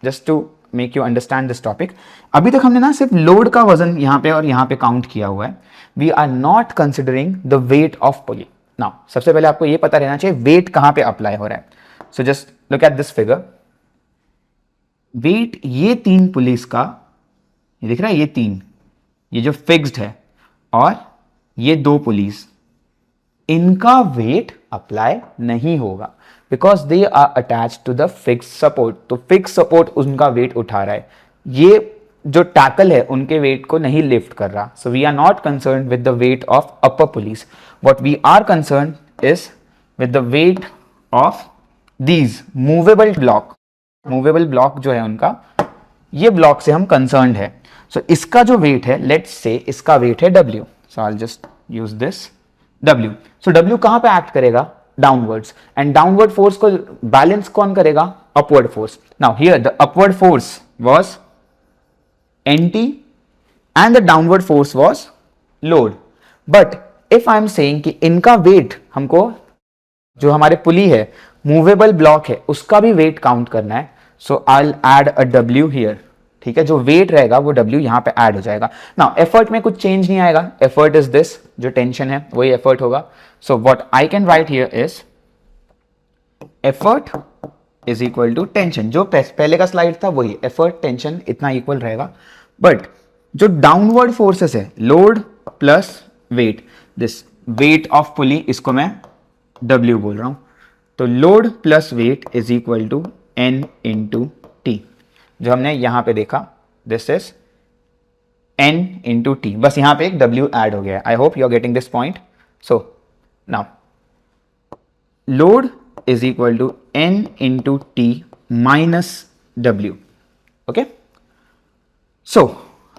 just to make you understand this topic, अभी तक हमने ना सिर्फ load का वजन यहाँ पे और यहाँ पे काउंट किया हुआ है. We are not considering the weight of pulley. Now सबसे पहले आपको ये पता रहना चाहिए वेट कहां पे अप्लाई हो रहा है. So just look at this figure. Weight ये 3 पुलिस का, ये दिख रहा है, ये 3, ये जो फिक्स्ड है, और ये 2 पुलिस, इनका वेट अप्लाई नहीं होगा because they are attach to the fix support. तो फिक्स सपोर्ट उनका वेट उठा रहा है, ये जो टैकल है उनके वेट को नहीं लिफ्ट कर रहा. So we are not concern with the weight of upper pulleys. What we are concern is with the weight of these movable block. Movable block जो है उनका, ये ब्लॉक से हम कंसर्न है. सो इसका जो वेट है, लेट्स से इसका वेट है W. So I will just use this W. So W कहां पे एक्ट करेगा? डाउनवर्ड्स. एंड डाउनवर्ड फोर्स को बैलेंस कौन करेगा? Upward force. Now here the upward force was NT and the downward force was load. But if I am saying कि इनका wait हमको, जो हमारे पुली है, मूवेबल ब्लॉक है, उसका भी वेट काउंट करना है. So I will add a W here. ठीक है, जो वेट रहेगा वो W यहां पे ऐड हो जाएगा. नाउ एफर्ट में कुछ चेंज नहीं आएगा. एफर्ट इज दिस, जो टेंशन है वही एफर्ट होगा. So what I can write here is effort is equal to tension. जो पहले का स्लाइड था वही, एफर्ट टेंशन इतना इक्वल रहेगा. बट जो डाउनवर्ड फोर्सेस है, load plus weight, this weight of pulley, इसको मैं W बोल रहा हूं. तो load plus weight is equal to N into T. जो हमने यहां पे देखा, this is N into T. बस यहां पे एक W ऐड हो गया है. I hope you are getting this point. So now load is equal to N into T minus W. Okay, so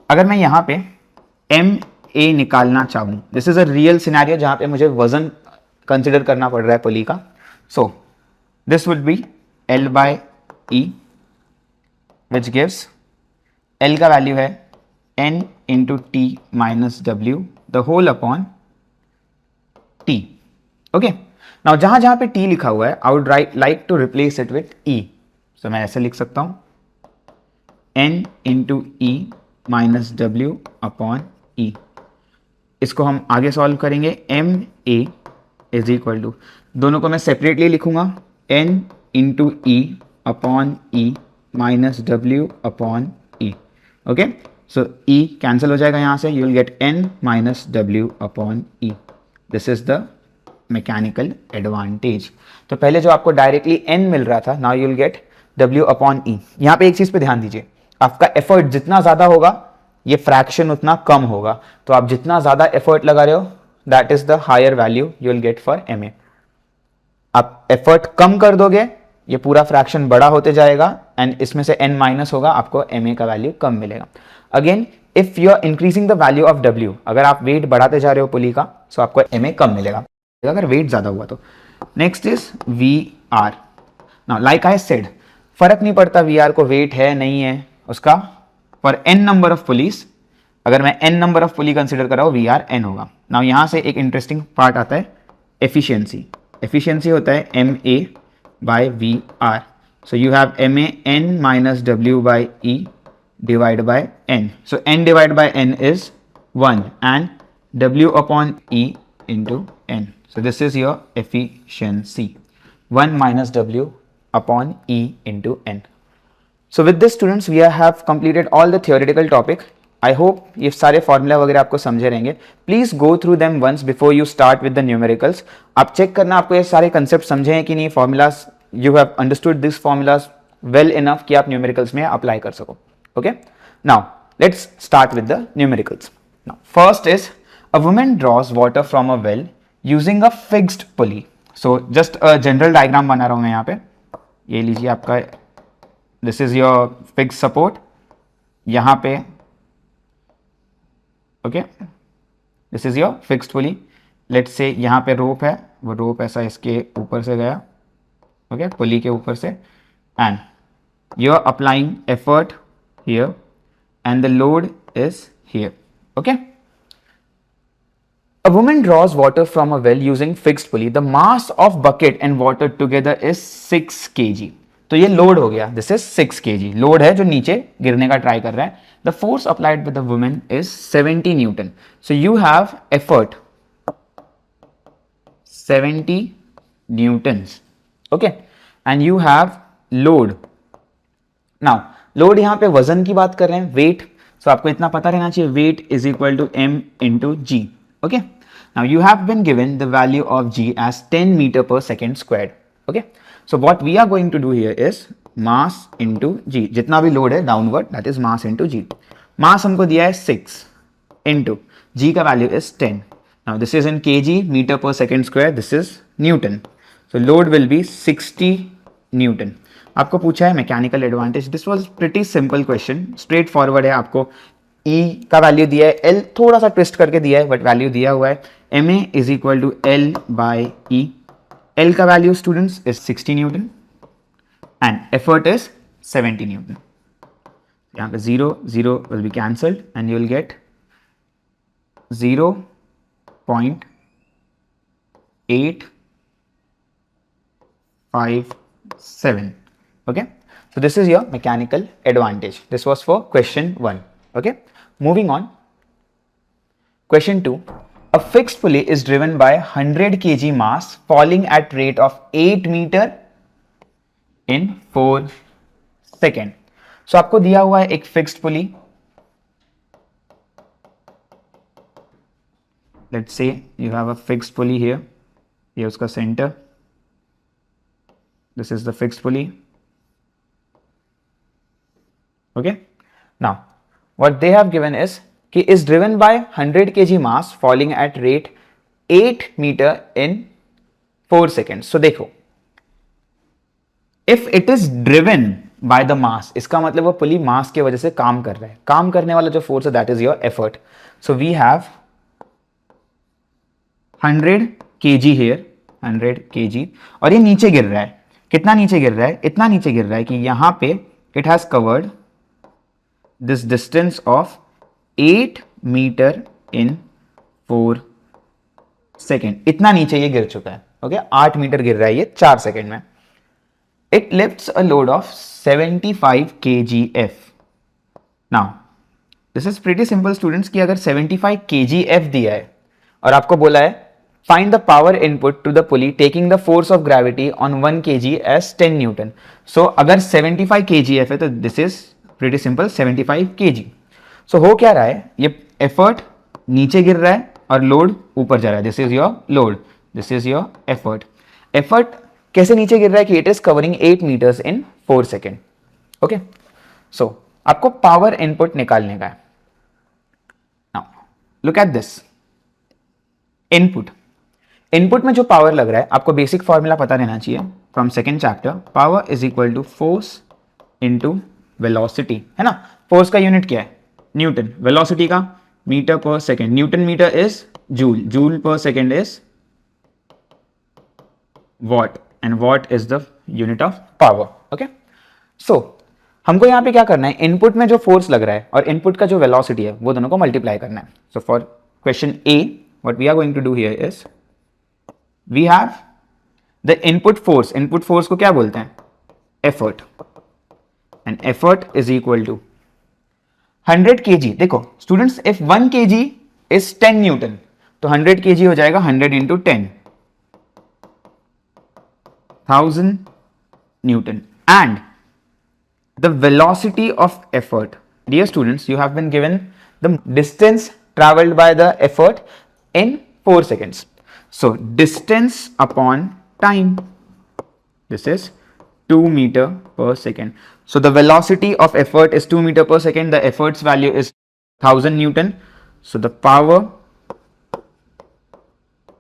अगर मैं यहां पे MA निकालना चाहूं, this is a real scenario जहां पे मुझे वजन कंसिडर करना पड़ रहा है पुली का. So this would B L by E which gives L का वैल्यू है N into T minus W the whole upon T. Okay, now जहां जहां पे T लिखा हुआ है, I would like to replace it with E. सो मैं ऐसे लिख सकता हूं N into E minus W upon E. इसको हम आगे सॉल्व करेंगे. MA इज इक्वल टू, दोनों को मैं सेपरेटली लिखूंगा, N into E upon E minus W upon E. Okay, so E cancel हो जाएगा यहां से, you will get N minus W upon E. This is the mechanical advantage. तो पहले जो आपको डायरेक्टली N मिल रहा था, now you will get W upon E. यहां पे एक चीज पे ध्यान दीजिए, आपका एफर्ट जितना ज्यादा होगा, ये फ्रैक्शन उतना कम होगा. तो आप जितना ज्यादा एफर्ट लगा रहे हो, that is the higher value you will get for MA. आप एफर्ट कम कर दोगे, ये पूरा फ्रैक्शन बड़ा होते जाएगा एंड इसमें से N माइनस होगा, आपको MA का वैल्यू कम मिलेगा. Again if you are increasing the value of W, अगर आप वेट बढ़ाते जा रहे हो पुली का, सो आपको MA कम मिलेगा अगर वेट ज्यादा हुआ तो. Next is VR. Now like I said, फर्क नहीं पड़ता VR को वेट है नहीं है उसका. For N number of police अगर मैं n number of pulley consider कर रहा हूँ, वी आर n होगा। नाउ यहाँ से एक इंटरेस्टिंग पार्ट आता है, एफिशिएंसी। एफिशिएंसी होता है M A by V R. So you have M A N minus W by E divide by n. So n divided by n is 1 and w upon e into n. So this is your efficiency, 1 minus w upon e into n. So with this students we have completed all the theoretical topic. I hope ये सारे formula वगैरह आपको समझे रहेंगे. Please go through them once before you start with the numericals. आप check करना आपको ये सारे कंसेप्ट समझे हैं कि नहीं, formulas you have understood this formulas well enough कि आप न्यूमेरिकल्स में अप्लाई कर सको. Okay, now let's start with the numericals. Now first is a woman draws water from a well using a fixed pulley. So just a general diagram बना रहा हूँ मैं यहाँ पे. ये लीजिए आपका, this is your fixed support. यहाँ पे okay, this is your fixed pulley. Let's say यहाँ पे रोप है, वो रोप ऐसा इसके ऊपर से गया, okay, पुली के ऊपर से, and you are applying effort here and the load is here. Okay, a woman draws water from a well using fixed pulley. The mass of bucket and water together is 6 kg. तो ये load हो गया, this is 6 kg. Load है जो नीचे गिरने का try कर रहा है. The force applied by the woman is 70 Newton. So you have effort 70 Newton's. Okay, and you have load. Now load यहाँ पे वजन की बात कर रहे हैं, वेट. सो आपको इतना पता रहना चाहिए, weight is equal to m into g. Okay, now you have been given the value of g as 10 metre per second squared. Okay, so what we are going to do here is mass into g. जितना भी load है downward, that is mass into g. Mass हमको दिया है 6 into g का value is 10. Now this is in k g metre per second square, this is Newton. So load will be 60 Newton. आपको पूछा है mechanical advantage. This was pretty simple question, straight forward है. आपको E का value दिया है, L थोड़ा सा ट्विस्ट करके दिया है, बट वैल्यू दिया हुआ है. Ma is equal to L by E. L का value students is 60 newton and effort is 70 newton. यहाँ पे 0 0 will be cancelled and you will get 0.857. Okay, so this is your mechanical advantage. This was for question 1. Okay, moving on. Question 2. A fixed pulley is driven by 100 kg mass falling at rate of 8 meter in 4 second. So आपको दिया हुआ है एक fixed pulley. Let's say you have a fixed pulley here. ये उसका center. This is the fixed pulley. Okay, now what they have given is कि is driven by 100 kg mass falling at rate 8 meter in 4 seconds. So देखो, if it is driven by the mass, इसका मतलब वो पुली मास के वजह से काम कर रहा है. काम करने वाला जो फोर्स है that is your effort. So we have 100 kg here, 100 kg, और ये नीचे गिर रहा है. कितना नीचे गिर रहा है? इतना नीचे गिर रहा है कि यहां पे it has covered this distance of 8 meter in 4 second. इतना नीचे ये गिर चुका है. ओके, 8 मीटर गिर रहा है ये 4 सेकेंड में. It lifts a load of 75 kgf. Now this is pretty simple students कि अगर 75 kgf दिया है और आपको बोला है find the power input to the pulley taking the force of gravity on 1 kg as 10 Newton. So अगर 75 kgf है तो this is pretty simple 75 kg. So हो क्या रहा है, ये effort नीचे गिर रहा है और load ऊपर जा रहा है. This is your load, this is your effort. Effort कैसे नीचे गिर रहा है कि it is covering 8 meters in 4 seconds. Okay, so आपको power input निकालने का है. Now look at this input. Input में जो पावर लग रहा है आपको बेसिक फॉर्मूला पता रहना चाहिए from second chapter. Power is equal to force into velocity, है ना. फोर्स का यूनिट क्या है? न्यूटन. वेलोसिटी का metre per second. Newton metre is joule. Joule per second is watt and watt is the unit of power. Okay, so हमको यहाँ पे क्या करना है, इनपुट में जो फोर्स लग रहा है और इनपुट का जो वेलोसिटी है वो दोनों को मल्टीप्लाई करना है. So for question A what we are going to do here is we have the input force को क्या बोलते हैं, effort, and effort is equal to 100 kg. देखो students, if 1 kg is 10 newton तो 100 kg हो जाएगा 100 into 10, 1000 newton. And the velocity of effort, dear students, you have been given the distance traveled by the effort in 4 seconds. So distance upon time, this is 2 meter per second. So the velocity of effort is 2 meter per second. The effort's value is 1000 newton. So the power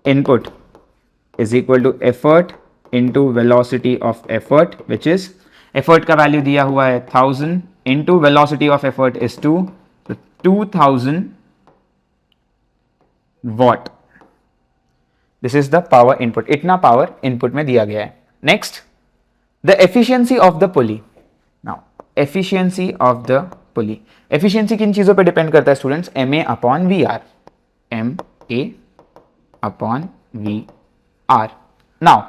input is equal to effort into velocity of effort, which is effort का value दिया हुआ है 1000 into velocity of effort is 2, तो 2000 watt. This is the power input. इतना power input में दिया गया है. Next, the efficiency of the pulley. Now efficiency of the pulley, efficiency किन चीजों पे डिपेंड करता है students, M A upon V R, M A upon V R. Now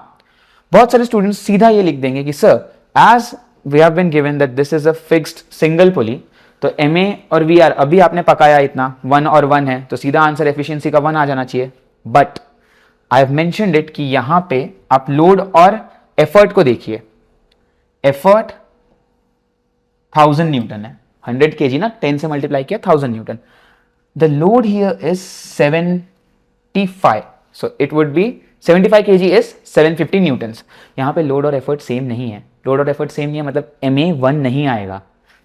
बहुत सारे स्टूडेंट्स सीधा ये लिख देंगे कि sir as we have been given that this is a fixed single pulley, तो MA और VR अभी आपने पकाया इतना 1 और 1 है तो सीधा आंसर एफिशिएंसी का 1 आ जाना चाहिए. But I have mentioned it कि यहां पे आप लोड और एफर्ट को देखिए. एफर्ट 1000 न्यूटन है, 100 kg ना, 10 से मल्टीप्लाई किया 1000 Newton. The load here is 75, so it would be 75 kg is 750 Newton's. यहां पे लोड और एफर्ट सेम नहीं है. लोड और एफर्ट सेम नहीं है मतलब MA 1 नहीं आएगा.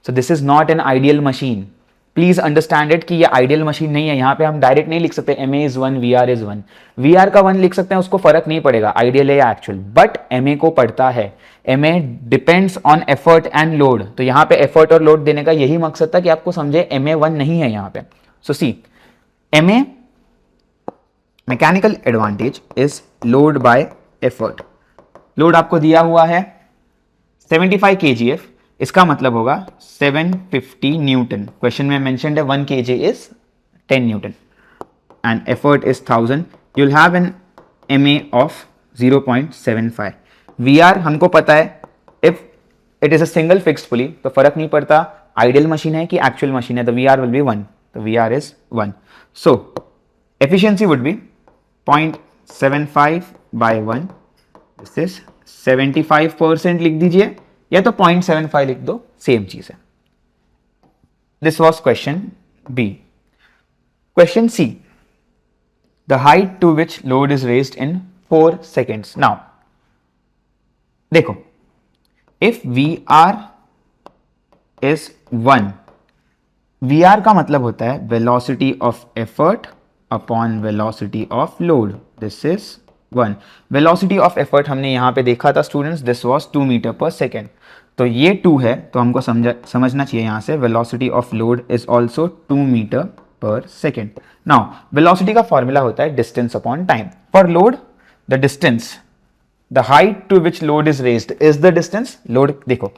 सो this is not an ideal machine. Please understand it कि ये आइडियल मशीन नहीं है. यहाँ पे हम डायरेक्ट नहीं लिख सकते MA is 1 VR is 1. VR का 1 लिख सकते हैं, उसको फर्क नहीं पड़ेगा आइडियल है या एक्चुअल, बट MA को पड़ता है. MA depends on effort and load. तो यहाँ पे एफर्ट और लोड देने का यही मकसद था कि आपको समझे MA 1 नहीं है यहाँ पे. सो सी, MA mechanical advantage is load by effort. Load आपको दिया हुआ है 75 kgf, इसका मतलब होगा 750 न्यूटन. क्वेश्चन में मेंशन्ड है 1 kg is 10 Newton and effort is 1000. You will have an MA of 0.75. VR हमको पता है if it is a single fixed पुली तो फर्क नहीं पड़ता आइडियल मशीन है कि एक्चुअल मशीन है, तो VR विल बी 1, तो VR is 1. So efficiency would be 0.75 by 1, this is 75% लिख दीजिए या तो 0.75 लिख दो, सेम चीज है. This was question B. Question C, the height to which load is raised in 4 seconds. Now देखो, इफ VR इज 1, VR का मतलब होता है velocity of effort upon velocity of load. This is 1. Velocity of effort हमने यहाँ पे देखा था students, this was 2 metre per second. तो ये 2 है तो हमको समझना चाहिए यहाँ से velocity of load is also 2 metre per second. Now velocity का फॉर्मूला होता है distance upon time. For load the distance, the height to which load is raised is the distance. Load देखो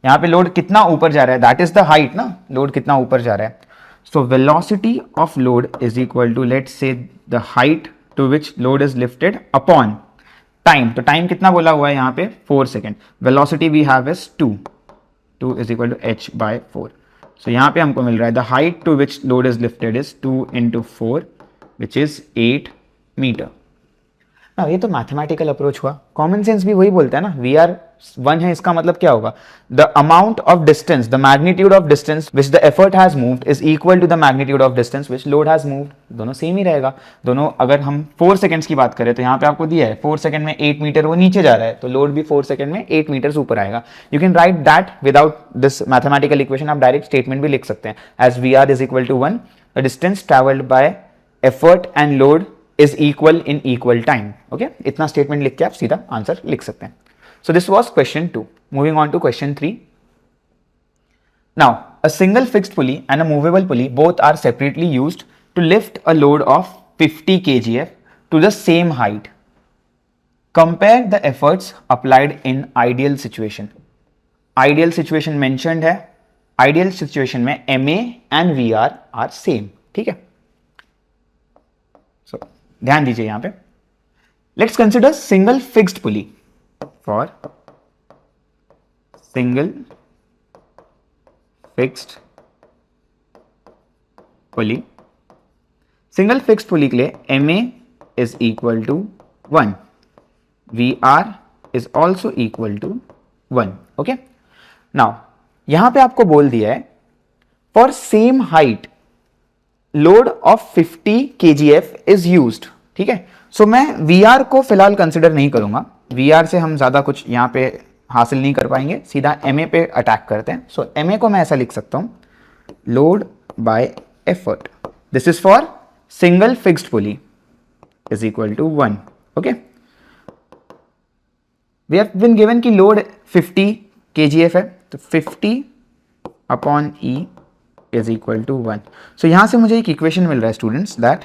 यहाँ पे लोड कितना ऊपर जा रहा है, दैट इज द हाइट ना, लोड कितना ऊपर जा रहा है. So velocity of load is equal to let's say the height to which load is lifted upon time. तो टाइम कितना बोला हुआ है यहाँ पे 4 second. Velocity we have is 2 is equal to h by 4. So यहाँ पे हमको मिल रहा है the height to which load is lifted is 2 into 4 which is 8 metre. ना ये तो मैथमेटिकल अप्रोच हुआ. कॉमन सेंस भी वही बोलता है ना, VR 1 है इसका मतलब क्या होगा, the amount of distance, the magnitude of distance which the effort has moved is equal to the magnitude of distance which load has moved. दोनों सेम ही रहेगा. दोनों अगर हम 4 सेकंड्स की बात करें तो यहाँ पे आपको दिया है 4 सेकंड में 8 मीटर वो नीचे जा रहा है, तो लोड भी 4 सेकंड में 8 मीटर ऊपर आएगा. You can write that without this mathematical equation. आप डायरेक्ट स्टेटमेंट भी लिख सकते हैं as VR is equal to 1, the distance travelled by effort and load is equal in equal time. Okay, इतना स्टेटमेंट लिख के आप सीधा आंसर लिख सकते हैं. So this was question 2. Moving on to question 3. Now, a single fixed pulley and a movable pulley both are separately used to lift a load of 50 kgf to the same height. Compare the efforts applied in ideal situation. Ideal situation mentioned है, ideal situation में MA and VR are same, ठीक है। So ध्यान दीजिए यहां पे, let's consider single fixed pulley for single fixed pulley. Single fixed pulley के लिए MA is equal to 1, VR is also equal to 1, okay. Now यहां पे आपको बोल दिया है for same height load of 50 kgf is used, ठीक है। सो मैं VR को फिलहाल कंसिडर नहीं करूंगा, VR से हम ज्यादा कुछ यहां पे हासिल नहीं कर पाएंगे, सीधा MA पे अटैक करते हैं। सो MA को मैं ऐसा लिख सकता हूं, load by effort, this is for single fixed pulley is equal to 1, okay. We have been given कि लोड 50 kgf है, तो 50 upon E is equal to 1। So यहां से मुझे एक इक्वेशन मिल रहा है students, that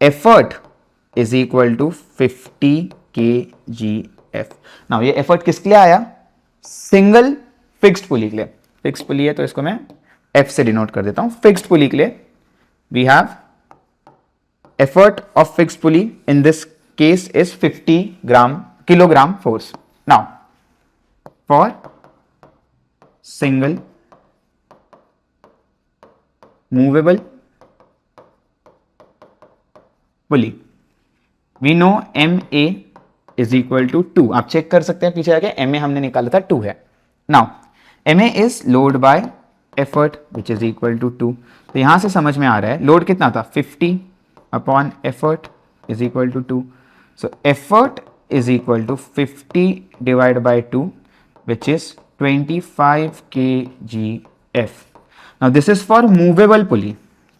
effort is equal to 50 kgf। Now ये एफर्ट किसके लिए आया? सिंगल फिक्स्ड पुली के लिए। फिक्स्ड पुली है तो इसको मैं F से डिनोट कर देता हूं। फिक्स्ड पुली के लिए we have effort of fixed pulley in this case is 50 kilogram force. Now for single movable pulley we know MA is equal to 2. आप चेक कर सकते हैं पीछे आके, MA हमने निकाला था 2 है। Now MA is load by effort which is equal to 2. तो यहां से समझ में आ रहा है लोड कितना था, 50 upon effort is equal to 2. So effort is equal to 50 divided by 2 which is 25 kgf. Now this is for movable pulley.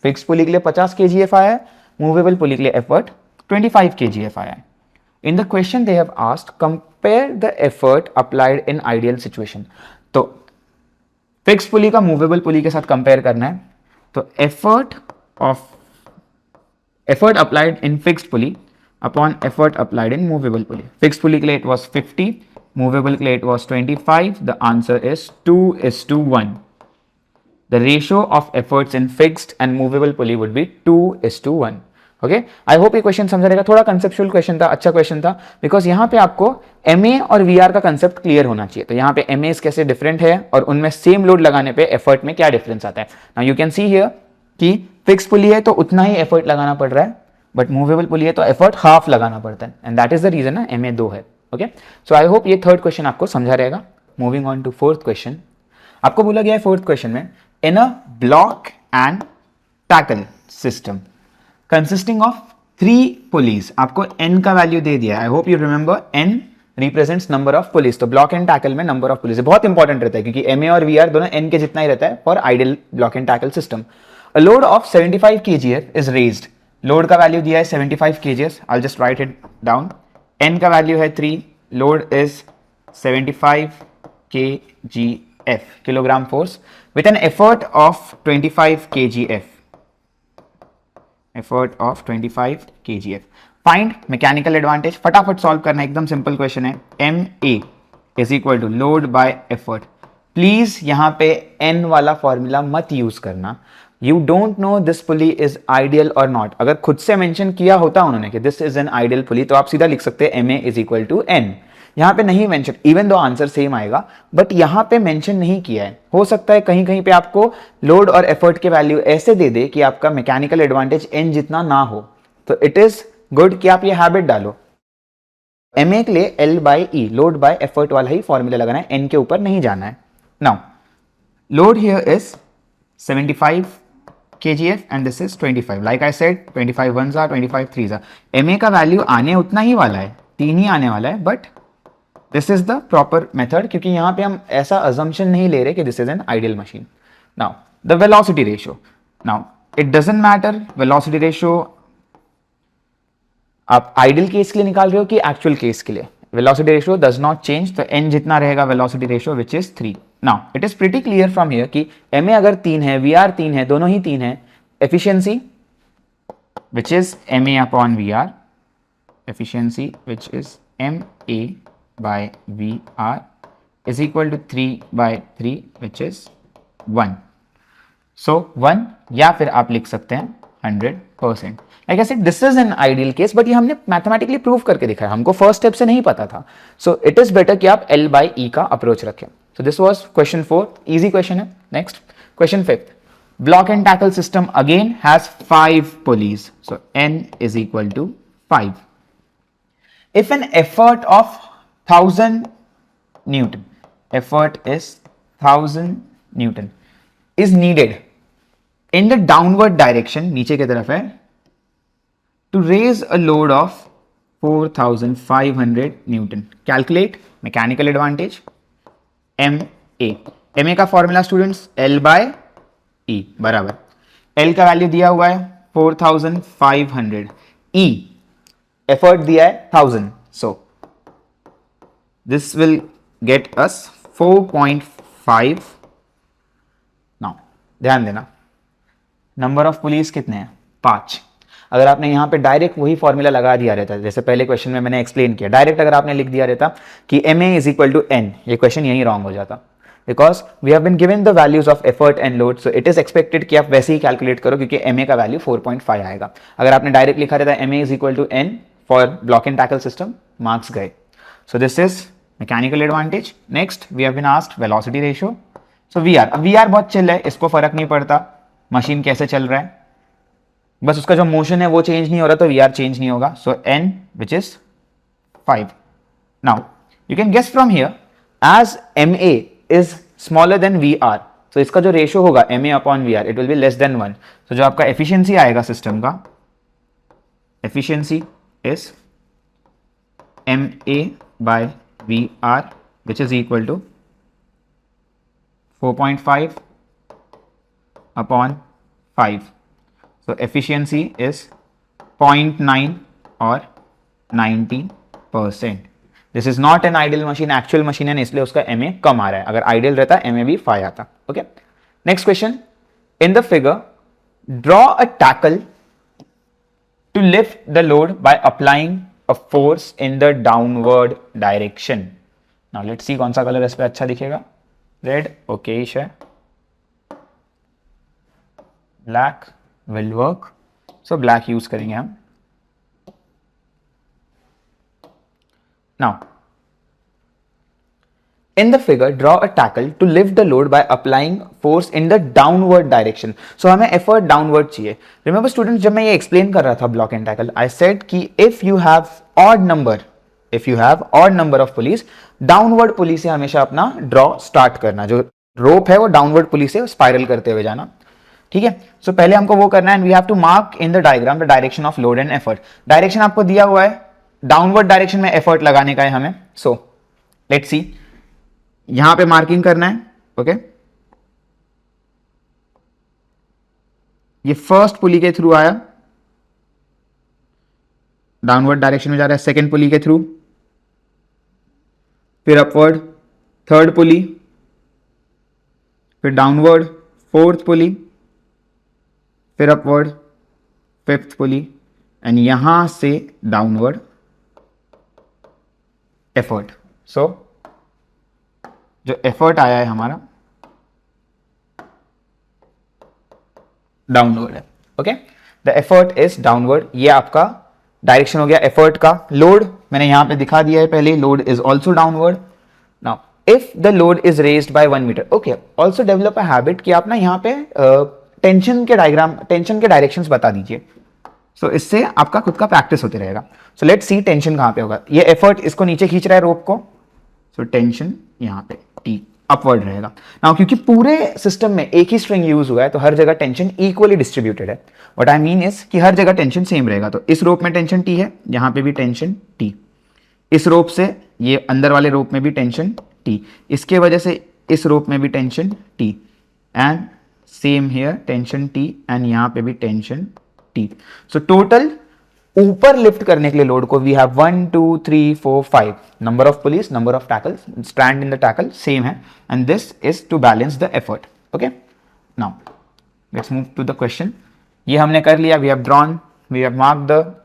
Fixed pulley के लिए 50 kgf आया है, movable pulley के लिए effort 25 kgf आया है. In the question they have asked compare the effort applied in ideal situation. तो fixed pulley का movable pulley के साथ compare करना है, तो effort applied in fixed pulley upon effort applied in movable pulley. Fixed pulley के लिए it was 50, movable के लिए it was 25. The answer is 2:1. The ratio of efforts in fixed and movable pulley would be 2:1. Okay? I hope ये question समझ रहेगा। थोड़ा conceptual question था, अच्छा क्वेश्चन था, बिकॉज यहाँ पे आपको MA और VR का कंसेप्ट क्लियर होना चाहिए। तो यहाँ पे MAs कैसे डिफरेंट है और उनमें सेम लोड लगाने पे एफर्ट में क्या डिफरेंस आता है। Now you can see here कि फिक्स पुली है तो उतना ही एफर्ट लगाना पड़ रहा है, बट मूवेबल पुली है तो एफर्ट हाफ लगाना पड़ता है, and that is the reason ना MA 2 है। ओके, सो आई होप ये थर्ड क्वेश्चन आपको समझा रहेगा। Moving on to fourth question, आपको बोला गया है फोर्थ क्वेश्चन में in a block and tackle system consisting of 3 pulleys, आपको N का वैल्यू दे दिया है। I hope you remember N represents number of pulleys. तो ब्लॉक एंड टैकल में नंबर ऑफ पुलिस बहुत इंपॉर्टेंट रहता है, क्योंकि MA और VR दोनों N के जितना ही रहता है for ideal block and tackle system. A load of 75 kgf is raised, load का वैल्यू दिया है 75 kgs, I just write it down. N का वैल्यू है 3, load is 75 kgf, kilogram force, with an effort of 25 kgf, effort of 25 kgf। Find mechanical advantage, फटाफट solve करना, एकदम simple question है। MA is equal to load by effort. Please यहां पे N वाला formula मत यूज करना। You don't know this pulley is ideal और नॉट। अगर खुद से मेंशन किया होता उन्होंने कि this is an ideal pulley, तो आप सीधा लिख सकते हैं MA is equal to N। यहां पे नहीं mention, even though answer same आएगा, बट यहां पे मेंशन नहीं किया है। हो सकता है कहीं कहीं पे आपको लोड और एफर्ट के वैल्यू ऐसे दे दे कि आपका मैकेनिकल एडवांटेज N जितना ना हो, तो इट इज गुड कि आप ये हैबिट डालो। MA के लिए L by E, load by effort वाला ही फॉर्मूला लगाना है, N के ऊपर नहीं जाना है। Now load here is 75 kgf and this is 25. Like I said, 25 ones are, 25 threes are. MA का वैल्यू आने उतना ही वाला है, 3 ही आने वाला है, but this is the proper method, क्योंकि यहां पे हम ऐसा अजम्पशन नहीं ले रहे कि this is an ideal machine. Now the velocity ratio, now it doesn't matter velocity ratio आप आइडियल केस के लिए निकाल रहे हो कि एक्चुअल केस के लिए, velocity ratio does not change. तो N जितना रहेगा velocity ratio which is 3। Now it is pretty clear from here कि MA अगर 3 है, VR 3 है, दोनों ही 3 है, efficiency which is MA upon VR, efficiency which is MA by VR is equal to 3/3 which is 1. So 1 या फिर आप लिख सकते हैं 100%. Like I said, this is an ideal case, but ये हमने मैथमेटिकली प्रूव करके दिखाया, हमको फर्स्ट स्टेप से नहीं पता था. सो इट इज बेटर कि आप L by E का अप्रोच रखें. So this was question 4, easy question है. Next question 5. Block and tackle system again has 5 pulleys. So N is equal to 5. If an effort of 1000 Newton, effort is 1000 Newton, is needed in the downward direction, नीचे की तरफ है, to raise a load of 4500 Newton. Calculate mechanical advantage MA. MA का formula students L by E बराबर, L का value दिया हुआ है 4500, E एफर्ट दिया है 1000, so this will get us 4.5. Now ध्यान देना, नंबर ऑफ पुलिस कितने हैं? 5. अगर आपने यहाँ पे डायरेक्ट वही फॉर्मूला लगा दिया रहता, जैसे पहले क्वेश्चन में मैंने एक्सप्लेन किया, डायरेक्ट अगर आपने लिख दिया रहता कि MA is equal to N, ये क्वेश्चन यही रॉन्ग हो जाता, because we have been given the values of effort and load. So it is expected कि आप वैसे ही कैलकुलेट करो, क्योंकि MA का वैल्यू 4.5 आएगा. अगर आपने डायरेक्ट लिखा रहता MA is equal to N for block and tackle system, marks गए. So this is mechanical advantage. Next we have been asked velocity ratio. So VR बहुत चिल है, इसको फर्क नहीं पड़ता मशीन कैसे चल रहा है, बस उसका जो मोशन है वो चेंज नहीं हो रहा, तो VR चेंज नहीं होगा. So N which is 5. Now you can guess from here, as MA is smaller than VR, so इसका जो रेशियो होगा MA upon VR, it will be less than 1. तो जो आपका एफिशिएंसी आएगा सिस्टम का, efficiency is MA by VR which is equal to 4.5 upon 5. So efficiency is 0.9 or 90%. This is not an ideal machine, actual machine है, इसलिए उसका MA कम आ रहा है. अगर ideal रहता MA भी 5 आता. Okay. Next question. In the figure, draw a tackle to lift the load by applying a force in the downward direction. Now let's see कौन सा कलर इस पे अच्छा दिखेगा. Red, okayish है. Black will work, so black use करेंगे हम. Now in the figure, draw a tackle to lift the load by applying force in the downward direction. So हमें effort downward चाहिए. Remember students, जब मैं ये explain कर रहा था block and tackle, I said कि if you have odd number of pulleys, downward pulley से हमेशा अपना draw start करना. जो rope है वो downward pulley से spiral करते हुए जाना. ठीक है. सो पहले हमको वो करना है, and we have to mark in the diagram the direction of load and effort. Direction आपको दिया हुआ है, डाउनवर्ड डायरेक्शन में एफर्ट लगाने का है हमें. सो लेट्स सी, यहां पे मार्किंग करना है. ओके, ये फर्स्ट पुली के थ्रू आया, डाउनवर्ड डायरेक्शन में जा रहा है. सेकेंड पुली के थ्रू, फिर अपवर्ड थर्ड पुली, फिर डाउनवर्ड फोर्थ पुली, फिर अपवर्ड फिफ्थ पुली, एंड यहां से डाउनवर्ड एफर्ट. सो जो एफर्ट आया है हमारा डाउनवर्ड है. Okay, the effort is downward. ये आपका डायरेक्शन हो गया एफर्ट का. लोड मैंने यहां पे दिखा दिया है पहले, load is also downward. Now if the load is raised by 1 metre, okay, also develop a habit कि आप ना यहाँ पे टेंशन के डायरेक्शंस बता दीजिए. सो इससे आपका खुद का प्रैक्टिस होते रहेगा. सो लेट्स सी टेंशन कहां पे होगा. ये एफर्ट इसको नीचे खींच रहा है रोप को, सो टेंशन यहां पे T अपवर्ड रहेगा. नाउ क्योंकि पूरे सिस्टम में एक ही स्ट्रिंग यूज हुआ है, तो हर जगह टेंशन इक्वली डिस्ट्रीब्यूटेड है. व्हाट आई मीन इज कि हर जगह टेंशन सेम रहेगा. तो इस रोप में टेंशन T है, यहां पे भी टेंशन T, इस रोप से ये अंदर वाले रोप में भी टेंशन T, इसके वजह से इस रोप में भी tension T, and same here tension T, and यहां पे भी टेंशन T. सो टोटल ऊपर लिफ्ट करने के लिए लोड को we have 1 2 3 4 5 number of pulleys, number of tackle, strand in the tackle same है, and this is to balance the effort. Okay, now let's move to the question. ये हमने कर लिया, we have marked the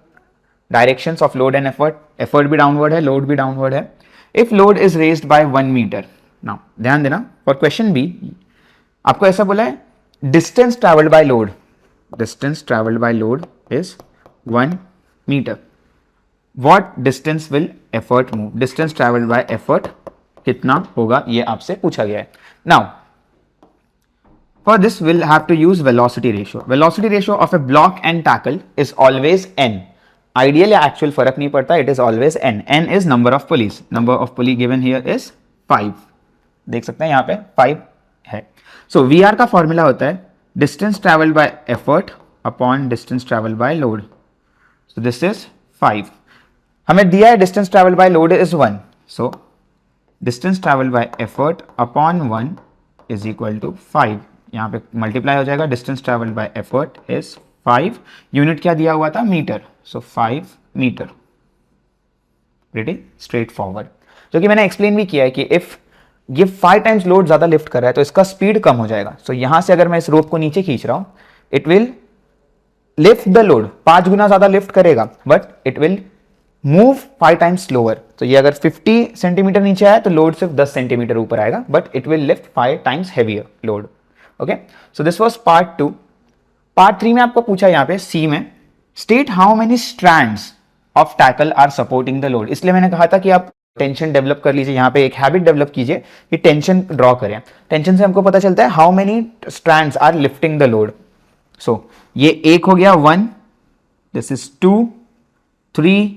directions of load and effort. Effort भी downward है, load भी downward है. If load is raised by 1 metre, now ध्यान देना, फॉर क्वेश्चन बी आपको ऐसा बोला है distance travelled by load, distance travelled by load is 1 metre. What distance will effort move, distance travelled by effort कितना होगा, ये आपसे पूछा गया है. Now for this we'll have to use velocity ratio. Velocity ratio of a block and tackle is always n. Ideal या actual फर्क नहीं पड़ता, it is always n. n is number of pulleys. Number of pulley given here is 5. देख सकते हैं यहाँ पे 5 है. So VR का फॉर्मूला होता है distance traveled by effort upon distance traveled by load. So this is 5. हमें दिया है distance traveled by load is 1. So distance traveled by effort upon 1 is equal to 5. यहाँ पे मल्टीप्लाई हो जाएगा, distance travelled by effort is 5. Unit क्या दिया हुआ था, मीटर. सो 5 मीटर. Pretty straight forward. जो कि मैंने एक्सप्लेन भी किया है कि इफ ये 5 टाइम्स लोड ज्यादा लिफ्ट कर रहा है तो इसका स्पीड कम हो जाएगा. सो यहां से अगर मैं इस रोप को नीचे खींच रहा हूं, it will lift the load, 5 गुना ज्यादा लिफ्ट करेगा, but it will move 5 times slower. तो ये अगर 50 सेंटीमीटर नीचे आया तो लोड सिर्फ 10 सेंटीमीटर ऊपर आएगा, but it will lift 5 times heavier load. Okay, so this was part 2. Part 3 में आपको पूछा यहाँ पे सी में, state how many strands of tackle are supporting the load. इसलिए मैंने कहा था कि आप टेंशन डेवलप कर लीजिए, यहाँ पे एक हैबिट डेवलप कीजिए कि टेंशन ड्रॉ करें. टेंशन से हमको पता चलता है how many strands are lifting the load. So ये एक हो गया 1, this is 2, 3,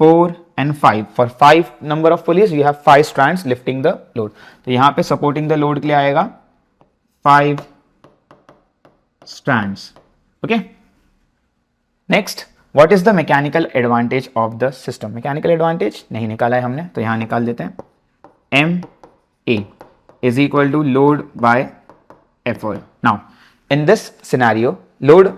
4 and 5. For 5 number of pulleys you have 5 strands lifting the load. तो यहाँ पे supporting the load के लिए आएगा 5 strands. Okay. Next, what is the mechanical advantage of the system? Mechanical advantage नहीं निकाला है हमने, तो यहाँ निकाल देते हैं. MA is equal to load by effort. Now, in this scenario, load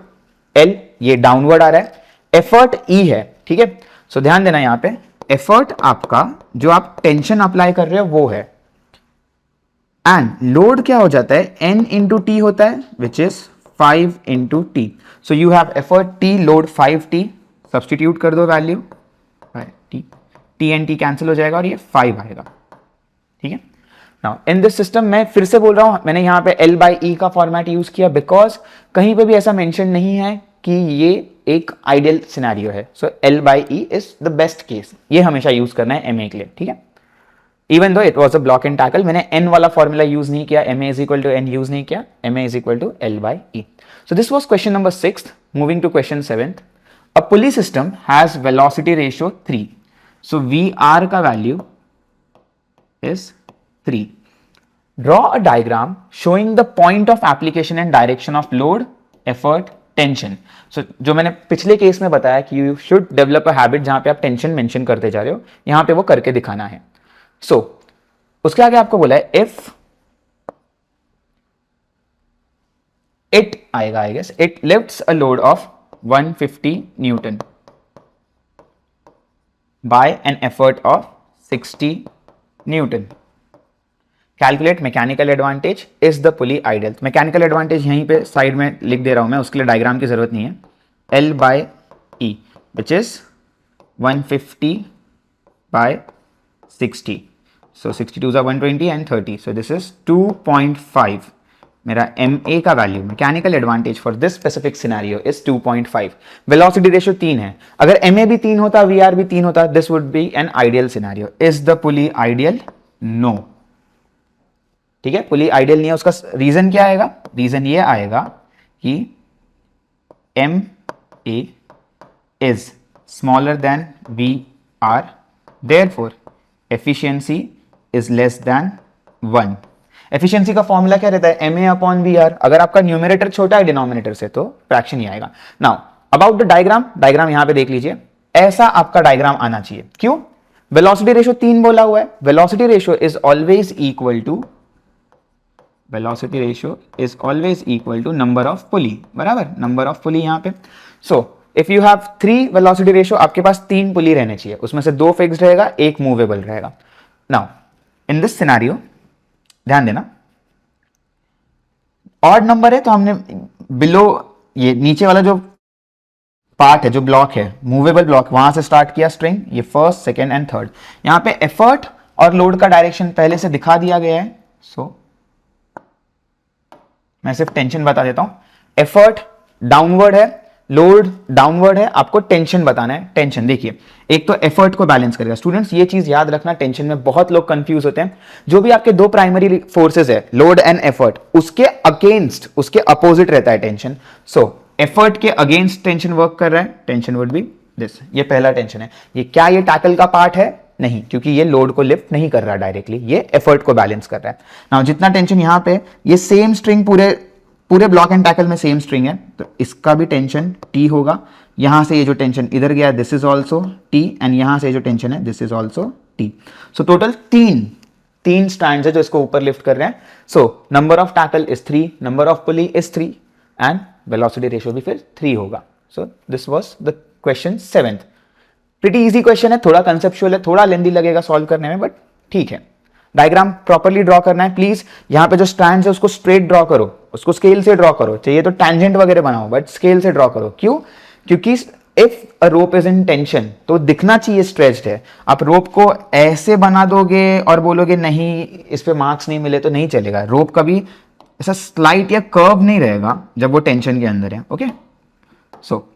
L ये downward आ रहा है, effort E है, ठीक है. So ध्यान देना यहाँ पे, effort आपका जो आप टेंशन अप्लाई कर रहे हो वो है, एंड लोड क्या हो जाता है, n इंटू टी होता है, विच is 5 into T. So you have effort T, load 5t, substitute कर दो value T, T and T cancel हो जाएगा और ये 5 आएगा. ठीक है. नाउ इन दिस सिस्टम मैं फिर से बोल रहा हूं, मैंने यहाँ पे L बाई ई का फॉर्मेट यूज किया बिकॉज कहीं पे भी ऐसा मेंशन नहीं है कि ये एक आइडियल सिनेरियो है. सो L by E is the best case, ये हमेशा यूज करना है MA के लिए. ठीक है. Even though it was a block and tackle, मैंने n वाला फॉर्मूला यूज नहीं किया, MA is equal to n use नहीं किया, MA is equal to L by E. So this was question number 6. Moving to question 7. A pulley system has velocity ratio 3. So VR का value is 3. Draw a diagram showing the point of application and direction of load, effort, tension. So जो मैंने पिछले case में बताया कि you should develop a habit जहां पे आप टेंशन मेंशन करते जा रहे हो, यहां पे वो करके दिखाना है. So उसके आगे आपको बोला है if it आएगा, I guess it lifts a load of 150 Newton by an effort of 60 Newton. Calculate mechanical advantage, is the pulley ideal. Mechanical advantage यहीं पे साइड में लिख दे रहा हूं मैं, उसके लिए डायग्राम की जरूरत नहीं है. L by E which is 150 by 60. So 62 are 120 and 30. So this is 2.5. मेरा MA का value, mechanical advantage for this specific scenario is 2.5. Velocity ratio 3 है. अगर MA भी 3 होता, VR भी 3 होता, this would be an ideal scenario. Is the pulley ideal? No. ठीक है, पुली आइडियल नहीं है. उसका रीजन क्या आएगा? रीजन ये आएगा कि MA is smaller than VR, therefore efficiency is less than 1. Efficiency का फॉर्मूला क्या रहता है? MA upon VR. अगर आपका न्यूमरेटर छोटा है डिनोमिनेटर से तो फ्रैक्शन ही आएगा. Now about the diagram, diagram यहां पे देख लीजिए. ऐसा आपका डायग्राम आना चाहिए. क्यों? वेलोसिटी रेशियो 3 बोला हुआ है. Velocity ratio is always equal to, velocity ratio is always equal to number of pulley. बराबर, number of pulley यहाँ पे. So if you have 3 velocity ratio, आपके पास 3 पुली रहने चाहिए, उसमें से 2 फिक्स्ड रहेगा, 1 मूवेबल रहेगा. Now in this scenario ध्यान देना, ऑड नंबर है तो हमने बिलो ये नीचे वाला जो पार्ट है, जो ब्लॉक है, मूवेबल ब्लॉक, वहां से स्टार्ट किया स्ट्रिंग, ये फर्स्ट, सेकेंड एंड थर्ड. यहाँ पे एफर्ट और लोड का डायरेक्शन पहले से दिखा दिया गया है, सो मैं सिर्फ टेंशन बता देता हूं। एफर्ट डाउनवर्ड है, लोड डाउनवर्ड है, आपको टेंशन बताना है। टेंशन देखिए, एक तो एफर्ट को बैलेंस करेगा। स्टूडेंट्स ये चीज याद रखना, टेंशन में बहुत लोग कंफ्यूज होते हैं। जो भी आपके दो प्राइमरी फोर्सेस है, लोड एंड एफर्ट, उसके अगेंस्ट, उसके अपोजिट रहता है टेंशन। सो एफर्ट के अगेंस्ट टेंशन वर्क कर रहा है, टेंशन वुड बी दिस। ये पहला टेंशन है। ये क्या ये टैकल का पार्ट है? नहीं, क्योंकि ये लोड को लिफ्ट नहीं कर रहा डायरेक्टली, ये एफर्ट को बैलेंस कर रहा है। नाउ जितना टेंशन यहां पे, ये सेम स्ट्रिंग पूरे ब्लॉक एंड टैकल में सेम स्ट्रिंग है, तो इसका भी टेंशन टी होगा। यहां से ये जो टेंशन इधर गया, this is also T, and यहां से जो टेंशन है, this is also T. So total तीन स्ट्रैंड्स है जो इसको ऊपर लिफ्ट कर रहे हैं। सो number of tackle is 3, number of pulley is 3, and velocity ratio भी फिर 3 होगा। सो this was the question 7th। Pretty easy question है, थोड़ा कंसेप्चुअल है, थोड़ा लेंदी लगेगा सॉल्व करने में, बट ठीक है। डायग्राम प्रॉपर्ली ड्रॉ करना है प्लीज। यहां पे जो स्ट्रैंड्स है उसको स्ट्रेट ड्रॉ करो, उसको स्केल से ड्रॉ करो। चाहिए तो टैंजेंट वगैरह बनाओ, बट स्केल से ड्रॉ करो। क्यों? क्योंकि if a rope is in tension तो दिखना चाहिए स्ट्रेच्ड है। आप रोप को ऐसे बना दोगे और बोलोगे नहीं इस पे मार्क्स नहीं मिले, तो नहीं चलेगा। रोप कभी ऐसा स्लाइट या कर्व नहीं रहेगा जब वो टेंशन के अंदर है। Okay, so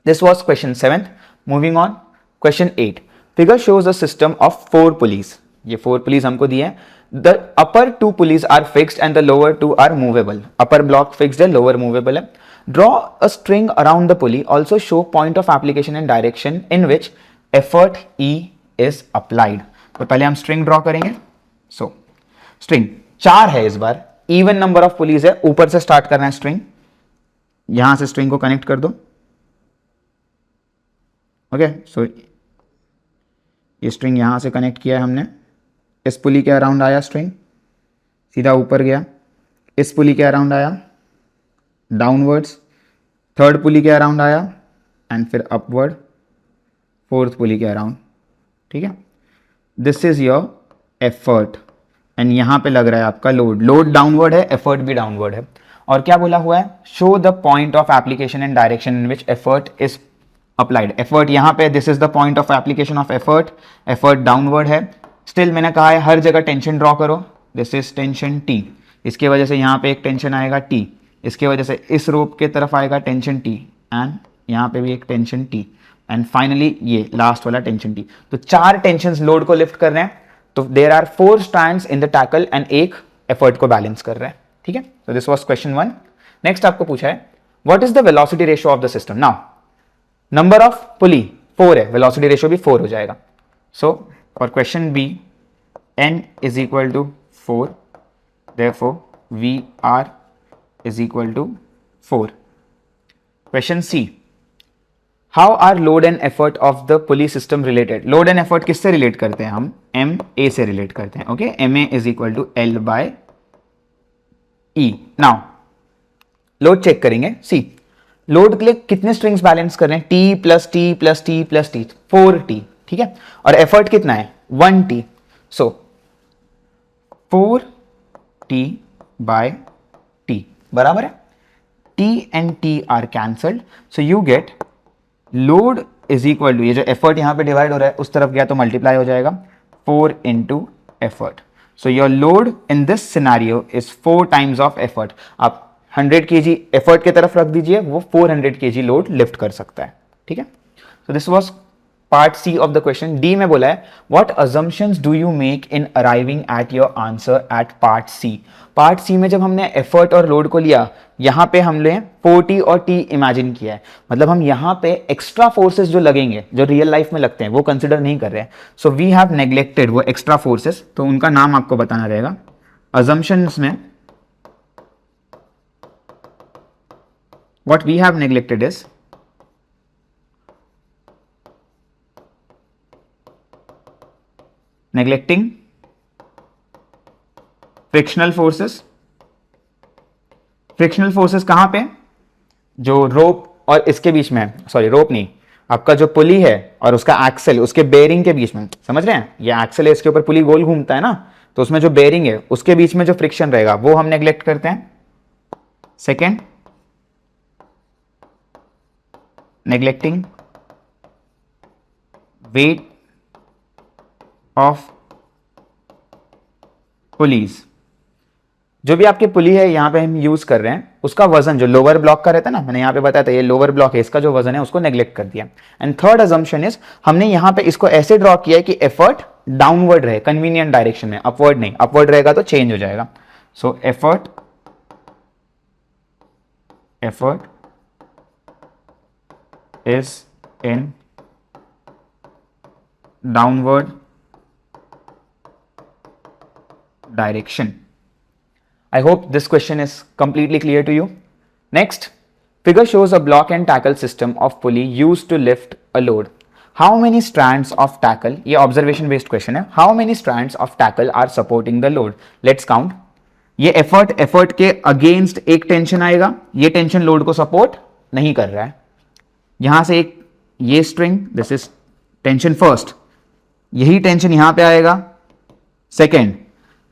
this was question 7th। Moving on, question 8। Figure shows a system of 4 pulleys. ये 4 पुलीज हमको दिए हैं। The upper 2 pulleys are fixed and the lower 2 are movable. Upper block fixed है, लोअर मूवेबल है। Draw a string around the pulley, also show point of application and direction in which effort E is applied. तो पहले हम string draw करेंगे। सो string 4 है इस बार, even number of pulleys है, ऊपर से स्टार्ट करना है स्ट्रिंग। यहां से स्ट्रिंग को कनेक्ट कर दो। ओके, सो ये स्ट्रिंग यहां से कनेक्ट किया है हमने। इस पुली के अराउंड आया स्ट्रिंग, सीधा ऊपर गया। इस पुली के अराउंड आया, डाउनवर्ड्स। थर्ड पुली के अराउंड आया, एंड फिर अपवर्ड, फोर्थ पुली के अराउंड। ठीक है, this is your effort, and यहां पे लग रहा है आपका लोड। लोड डाउनवर्ड है, एफर्ट भी डाउनवर्ड है। और क्या बोला हुआ है? Show the point of application and direction in which effort is applied. Effort यहां पे, this is the point of application of effort. Effort downward है। स्टिल मैंने कहा है हर जगह टेंशन ड्रॉ करो। दिस इज टेंशन टी, इसके वजह से यहां पे एक टेंशन आएगा टी, इसके वजह से इस रोप के तरफ आएगा टेंशन टी, एंड यहां पे भी एक टेंशन टी, एंड फाइनली ये लास्ट वाला टेंशन टी। तो 4 टेंशन लोड को लिफ्ट कर रहे हैं। तो there are 4 strands in the tackle and एक एफर्ट को बैलेंस कर रहे हैं। ठीक है, तो दिस वॉज क्वेश्चन 1। नेक्स्ट आपको पूछा है what is the velocity ratio of the system. Now number of pulley 4 है, वेलोसिटी रेशियो भी 4 हो जाएगा। So for question B, n is equal to 4, therefore VR is equal to 4. Question C, how are load and effort of the pulley system related? Load and effort किससे relate करते हैं हम? MA से relate करते हैं। Okay, MA is equal to L by E. Now load check करेंगे। C load के लिए कितने स्ट्रिंग्स बैलेंस कर रहे हैं? T plus T plus T plus T, 4T। ठीक है, और एफर्ट कितना है? 1T। So 4T by T बराबर है, T and T are cancelled, so you get load is equal to, ये जो एफर्ट यहां पे डिवाइड हो रहा है उस तरफ गया तो मल्टीप्लाई हो जाएगा, 4 into effort. So your load in this scenario is 4 times of effort. आप 100 kg एफर्ट की तरफ रख दीजिए, वो 400 kg लोड लिफ्ट कर सकता है। ठीक है, so this was part C of the question. D में बोला है what assumptions do you make in arriving at your answer at part C. Part C में जब हमने एफर्ट और लोड को लिया, यहां पे हमने 4T और T इमेजिन किया है, मतलब हम यहां पे एक्स्ट्रा फोर्सेस जो लगेंगे, जो रियल लाइफ में लगते हैं, वो कंसिडर नहीं कर रहे हैं। सो वी हैव नेग्लेक्टेड वो एक्स्ट्रा फोर्सेस, तो उनका नाम आपको बताना रहेगा। अजम्पशंस में what we have neglected is neglecting frictional forces. Frictional forces कहां पे? जो रोप और इसके बीच में, सॉरी रोप नहीं, आपका जो पुली है और उसका एक्सल, उसके बेरिंग के बीच में, समझ रहे हैं? ये एक्सल है, इसके ऊपर पुली गोल घूमता है ना, तो उसमें जो बेरिंग है उसके बीच में जो फ्रिक्शन रहेगा वो हम नेग्लेक्ट करते हैं। Second, neglecting weight of pulleys, जो भी आपकी पुली है यहाँ पे हम यूज कर रहे हैं, उसका वजन जो लोअर ब्लॉक का रहता है ना, मैंने यहाँ पे बताया था ये लोअर ब्लॉक है, इसका जो वजन है उसको नेग्लेक्ट कर दिया। एंड थर्ड अजम्पशन इज हमने यहाँ पे इसको ऐसे ड्रॉ किया है कि एफर्ट डाउनवर्ड रहे, कन्वीनियंट डायरेक्शन में, अपवर्ड नहीं, अपवर्ड रहेगा तो चेंज हो जाएगा। So effort is in downward direction. I hope this question is completely clear to you. Next, figure shows a block and tackle system of pulley used to lift a load. How many strands of tackle, ये observation based question है, how many strands of tackle are supporting the load? Let's count. ये effort के against एक tension आएगा, ये tension load को support नहीं कर रहा है, यहां से एक ये string, this is tension first, यही टेंशन यहां पे आएगा सेकेंड,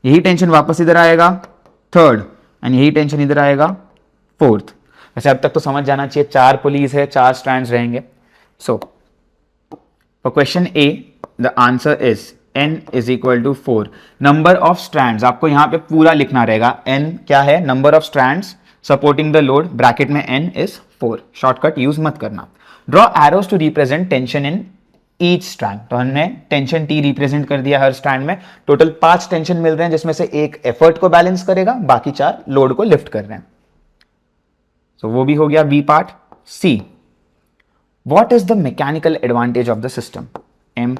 यही टेंशन वापस इधर आएगा थर्ड, एंड यही टेंशन इधर आएगा फोर्थ। वैसे अब तक तो समझ जाना चाहिए, 4 पुलीज है, 4 स्ट्रैंड्स रहेंगे। So for question a the answer is n is equal to 4। Number of strands आपको यहां पे पूरा लिखना रहेगा, n क्या है, number of strands supporting the load, bracket में n इज 4, शॉर्टकट यूज मत करना। Draw arrows to represent tension in each strand, तो हमने टेंशन T रिप्रेजेंट कर दिया हर स्ट्रैंड में, टोटल 5 टेंशन मिल रहे हैं, जिसमें से एक एफर्ट को बैलेंस करेगा, बाकी 4 लोड को लिफ्ट कर रहे हैं। तो वो भी हो गया B part. C, what is the mechanical advantage of the system, M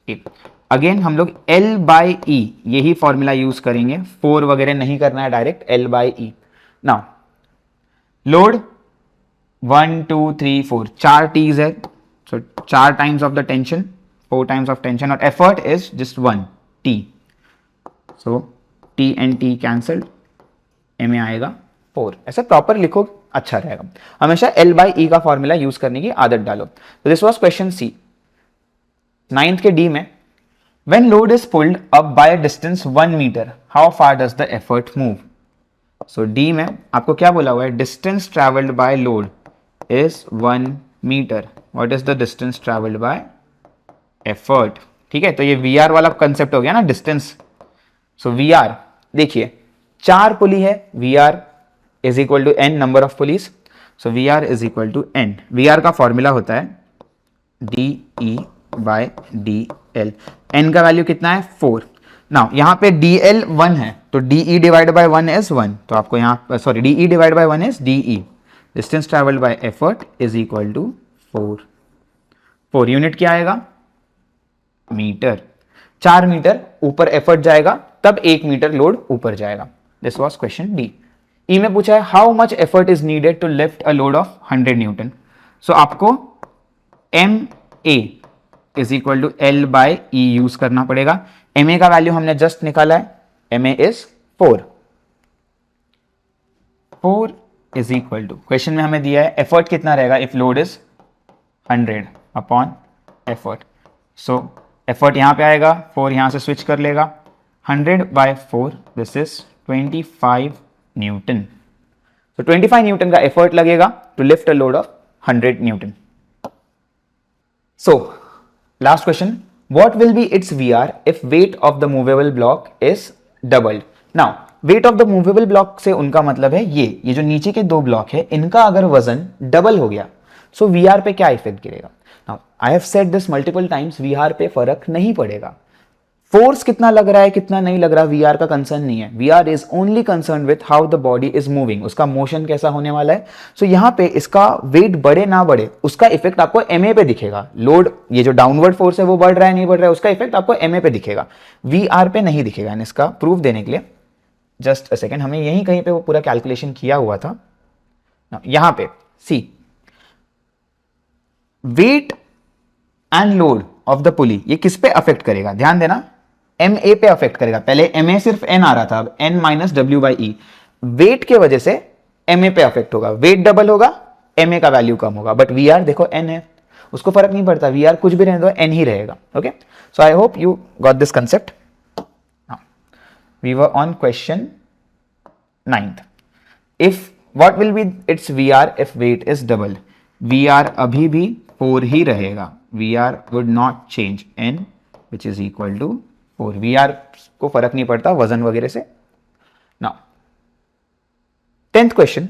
A. Again हम लोग L बाई ई यही फॉर्मूला यूज करेंगे, 4 वगैरह नहीं करना है, direct L by E. Now load 1 2 3 4, 4 T's है, so 4 times of the tension, 4 times of tension, और effort is just 1 T, so T and T cancelled, में आएगा 4। ऐसे प्रॉपर लिखो, अच्छा रहेगा। हमेशा L by E का फॉर्मूला यूज करने की आदत डालो। तो this was question C. 9th के D में, when load is pulled up by a distance 1 meter, how far does the effort move? So D में आपको क्या बोला हुआ है, distance traveled by load is 1 meter. What is the distance traveled by effort? ठीक है, तो ये VR वाला कंसेप्ट हो गया ना, डिस्टेंस। सो VR देखिए 4 पुली है, VR is equal to n number of pulleys, so VR is equal to n। VR का फॉर्मूला होता है DE बाय DL, n का वैल्यू कितना है 4। नाउ यहाँ पे DL 1 है, तो DE डिवाइड बाय 1 इज 1, तो आपको यहाँ sorry DE divide by 1 is DE, distance travelled by effort is equal to 4 unit क्या आएगा, मीटर। 4 मीटर ऊपर एफर्ट जाएगा, तब 1 मीटर लोड ऊपर जाएगा। This was question D. E में पूछा है how much effort is needed to lift a load of 100 newton. So आपको M A is equal to L by E use करना पड़ेगा। एम ए का वैल्यू हमने जस्ट निकाला है, M A is 4 is equal to, question में हमें दिया है एफर्ट कितना रहेगा if load is 100 upon effort. So effort यहां पे आएगा, 4 यहां से स्विच कर लेगा, 100 by 4 this is 25 newton. So 25 newton का एफर्ट लगेगा to lift a load of 100 newton. So last question, what will be its VR if weight of the movable block is doubled? Now weight of the movable block से उनका मतलब है ये जो नीचे के 2 ब्लॉक है, इनका अगर वजन डबल हो गया, सो VR पे क्या इफेक्ट गिरेगा। Now I have said this multiple times, VR पे फर्क नहीं पड़ेगा, फोर्स कितना लग रहा है कितना नहीं लग रहा, VR का कंसर्न नहीं है। VR is only concern with how the body is moving, उसका मोशन कैसा होने वाला है। सो यहाँ पे इसका वेट बढ़े ना बढ़े, उसका इफेक्ट आपको MA पे दिखेगा। लोड ये जो डाउनवर्ड फोर्स है वो बढ़ रहा है नहीं बढ़ रहा है, उसका इफेक्ट आपको MA पे दिखेगा, VR पे नहीं दिखेगा। इसका प्रूफ देने के लिए जस्ट अ सेकेंड, हमें यहीं कहीं पे वो पूरा कैलकुलेशन किया हुआ था। यहां पे C, weight and load of the pulley, ये किस पे अफेक्ट करेगा, ध्यान देना, MA पे अफेक्ट करेगा। पहले MA सिर्फ N आ रहा था, अब N minus W by E, weight के वजह से MA पे अफेक्ट होगा। वेट डबल होगा, MA का वैल्यू कम होगा, बट VR देखो N है, उसको फर्क नहीं पड़ता, VR कुछ भी रहने दो, N ही रहेगा। Okay, so I hope you got this concept. We were on question 9th। If what will be its VR if weight is double, VR अभी भी 4 ही रहेगा, VR would not change, N which is equal to 4। VR को फर्क नहीं पड़ता वजन वगैरह से। Now 10th question,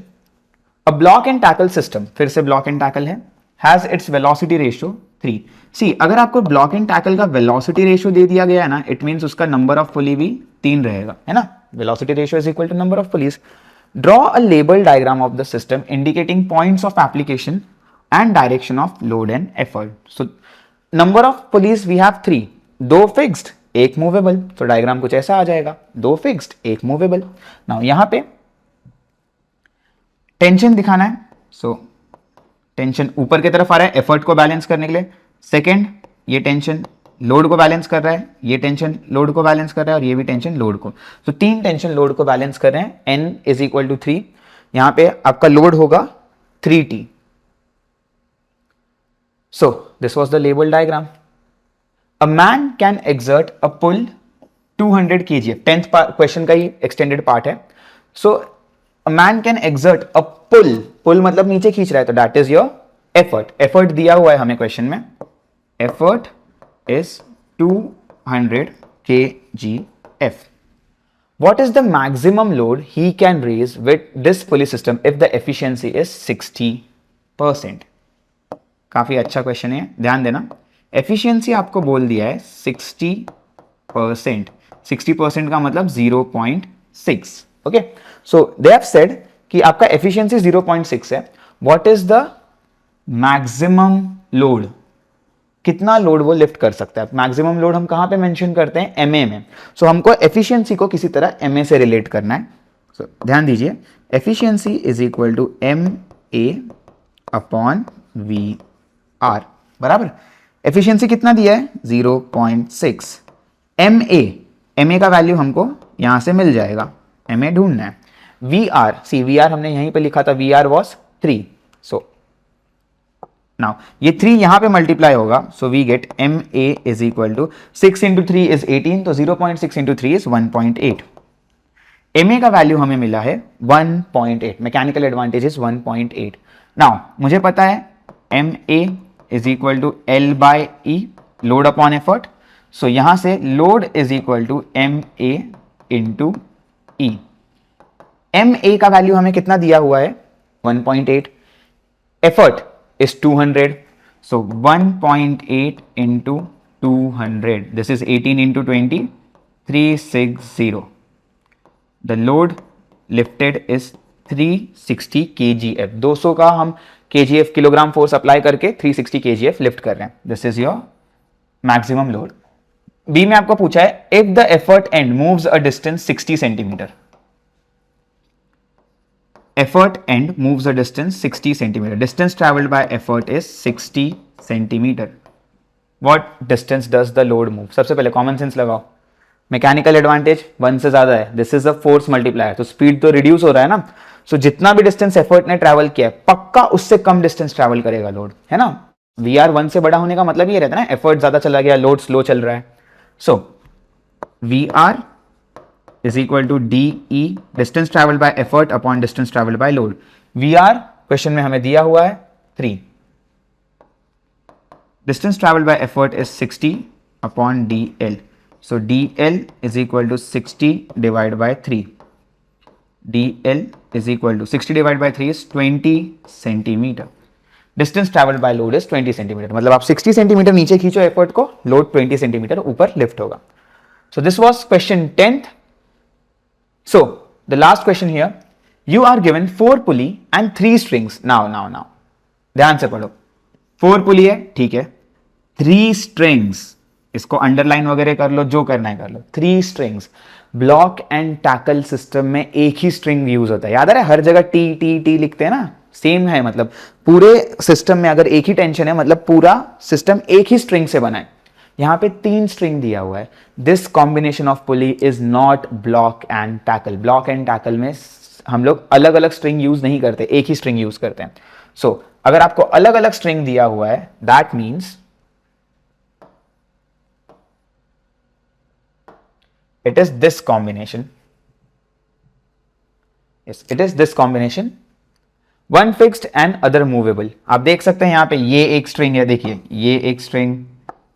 a block and tackle system, फिर से ब्लॉक एंड टैकल है, has its velocity ratio 3। See अगर आपको ब्लॉक एंड टैकल का वेलोसिटी रेशियो दे दिया गया है ना, इट मींस उसका नंबर ऑफ पुली भी 3 रहेगा, है ना। Velocity ratio is equal to number of pulleys. Draw a label diagram of the system indicating points of application and direction of load and effort. So number of pulleys we have 3, 2 fixed, 1 movable. तो diagram कुछ ऐसा आ जाएगा, 2 fixed, 1 movable. Now यहां पे tension दिखाना है, so tension ऊपर की तरफ आ रहा है एफर्ट को बैलेंस करने के लिए। सेकंड, ये टेंशन लोड को बैलेंस कर रहा है, ये टेंशन लोड को बैलेंस कर रहा है, और ये भी टेंशन लोड को। तो 3 टेंशन लोड को बैलेंस कर रहे हैं। N is equal to 3। यहां पे आपका लोड होगा 3T। So this was the label diagram. A man can exert a pull 200 kg। 10th question का ही एक्सटेंडेड पार्ट है। So a man can exert a pull, pull मतलब नीचे खींच रहा है, तो that is your effort. Effort दिया हुआ है हमें क्वेश्चन में, effort is 200 kgf. What is the maximum load he can raise with this pulley system if the efficiency is 60%? काफी अच्छा क्वेश्चन है, ध्यान देना। एफिशिएंसी आपको बोल दिया है 60%। 60% का मतलब 0.6। Okay, so they have said कि आपका एफिशिएंसी 0.6 है। What is the maximum load, कितना लोड वो लिफ्ट कर सकता है। मैक्सिमम लोड हम कहां पे मेंशन करते हैं, एमए में। सो हमको एफिशिएंसी को किसी तरह एमए से रिलेट करना है। सो ध्यान दीजिए, efficiency is equal to M A upon V R, बराबर। एफिशिएंसी कितना दिया है, 0.6। एम ए का वैल्यू हमको यहां से मिल जाएगा, एम ए ढूंढना है। We R, see V R हमने यहीं पे लिखा था, V R was 3। So now ये 3 यहां पे मल्टीप्लाई होगा, so we get M A is equal to 6 into 3 is 18, तो 0.6 इंटू 3 इज 1.8। एम ए का वैल्यू हमें मिला है 1.8, मैकेनिकल एडवांटेज इज 1.8। नाउ मुझे पता है M A is equal to L by E, load upon effort. So यहां से load is equal to M A into E. M A का वैल्यू हमें कितना दिया हुआ है, 1.8। Effort is 200, so 1.8 into 200, this is 18 into 20, 360. The load lifted is 360 kgf। 200 का हम kgf किलोग्राम फोर्स अप्लाई करके 360 kgf लिफ्ट कर रहे हैं। This is your maximum load. B में आपको पूछा है if the effort end moves a distance 60 centimetre, effort end moves a distance 60 centimeter. Distance traveled by effort is 60 centimeter. What distance does the load move? सबसे पहले common sense लगाओ, mechanical advantage 1 से ज्यादा है, this is a force multiplier, तो speed तो reduce हो रहा है ना। सो जितना भी डिस्टेंस एफर्ट ने ट्रैवल किया है, पक्का उससे कम डिस्टेंस ट्रैवल करेगा लोड, है ना। वी आर 1 से बड़ा होने का मतलब ये रहता है ना, एफर्ट ज्यादा चला गया, लोड स्लो चल रहा है। So we R is equal to DE, distance traveled by effort upon distance traveled by load. VR question में हमें दिया हुआ है 3, distance traveled by effort is 60 upon DL. So DL is equal to 60 divided by 3. DL is equal to 60 divided by 3 is 20 centimeter. Distance traveled by load is 20 centimeter. मतलब आप 60 centimetre नीचे खींचो effort को, लोड 20 सेंटीमीटर ऊपर lift होगा। So this was question 10th. So the last question here, you are given 4 pulley and 3 strings. Now ध्यान से पढ़ो, 4 पुली है, ठीक है, 3 strings, इसको अंडरलाइन वगैरह कर लो, जो करना है कर लो। 3 strings, block and tackle system में एक ही स्ट्रिंग यूज होता है, याद आ रहा है, हर जगह टी टी टी लिखते हैं ना, सेम है। मतलब पूरे सिस्टम में अगर एक ही टेंशन है, मतलब पूरा सिस्टम एक ही स्ट्रिंग से बना है। यहां पे 3 स्ट्रिंग दिया हुआ है। This combination of pulley is not block and tackle. Block and tackle में हम लोग अलग अलग स्ट्रिंग यूज नहीं करते, एक ही स्ट्रिंग यूज करते हैं। सो अगर आपको अलग अलग स्ट्रिंग दिया हुआ है, that means it is this combination. yes, it is this combination, one fixed and other movable। आप देख सकते हैं यहां पे ये एक स्ट्रिंग है, देखिए ये एक स्ट्रिंग,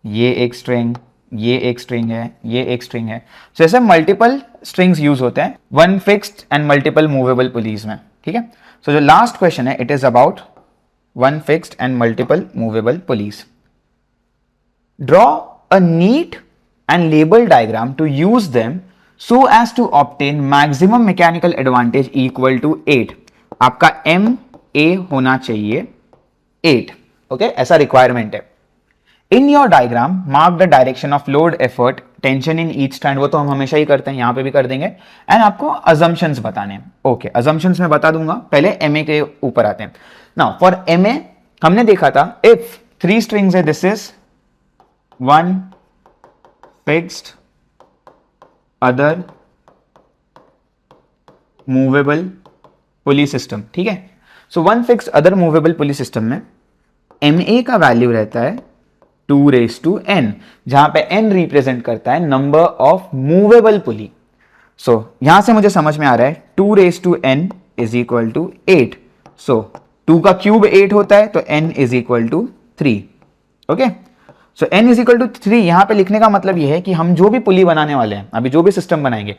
ये एक स्ट्रिंग, ये एक स्ट्रिंग है, ये एक स्ट्रिंग है। सो ऐसे मल्टीपल स्ट्रिंग्स यूज होते हैं one fixed and multiple movable pulleys में, ठीक है। सो जो लास्ट क्वेश्चन है it is about one fixed and multiple movable pulleys. Draw a neat and label diagram to use them so as to obtain maximum mechanical advantage equal to 8। आपका MA होना चाहिए 8, okay, ऐसा requirement है। In your diagram mark the direction of load effort tension in each strand, वो तो हम हमेशा ही करते हैं, यहां पे भी कर देंगे। एंड आपको अजम्पशंस बताने हैं, ओके, अजम्पशंस मैं बता दूंगा, पहले MA के ऊपर आते हैं। नाउ फॉर MA हमने देखा था इफ 3 स्ट्रिंग्स है, this is one fixed other movable pulley system, ठीक है। So one fix other movable pulley system में MA का वैल्यू रहता है 2⁻n, जहां पे n रिप्रेजेंट करता है number of movable pulley. So यहां से मुझे समझ में आ रहा है 2⁻n इज इक्वल टू 8। सो 2 का क्यूब 8 होता है, तो n is equal to 3, okay. So n is equal to 3 यहां पे लिखने का मतलब यह है कि हम जो भी पुली बनाने वाले हैं, अभी जो भी सिस्टम बनाएंगे,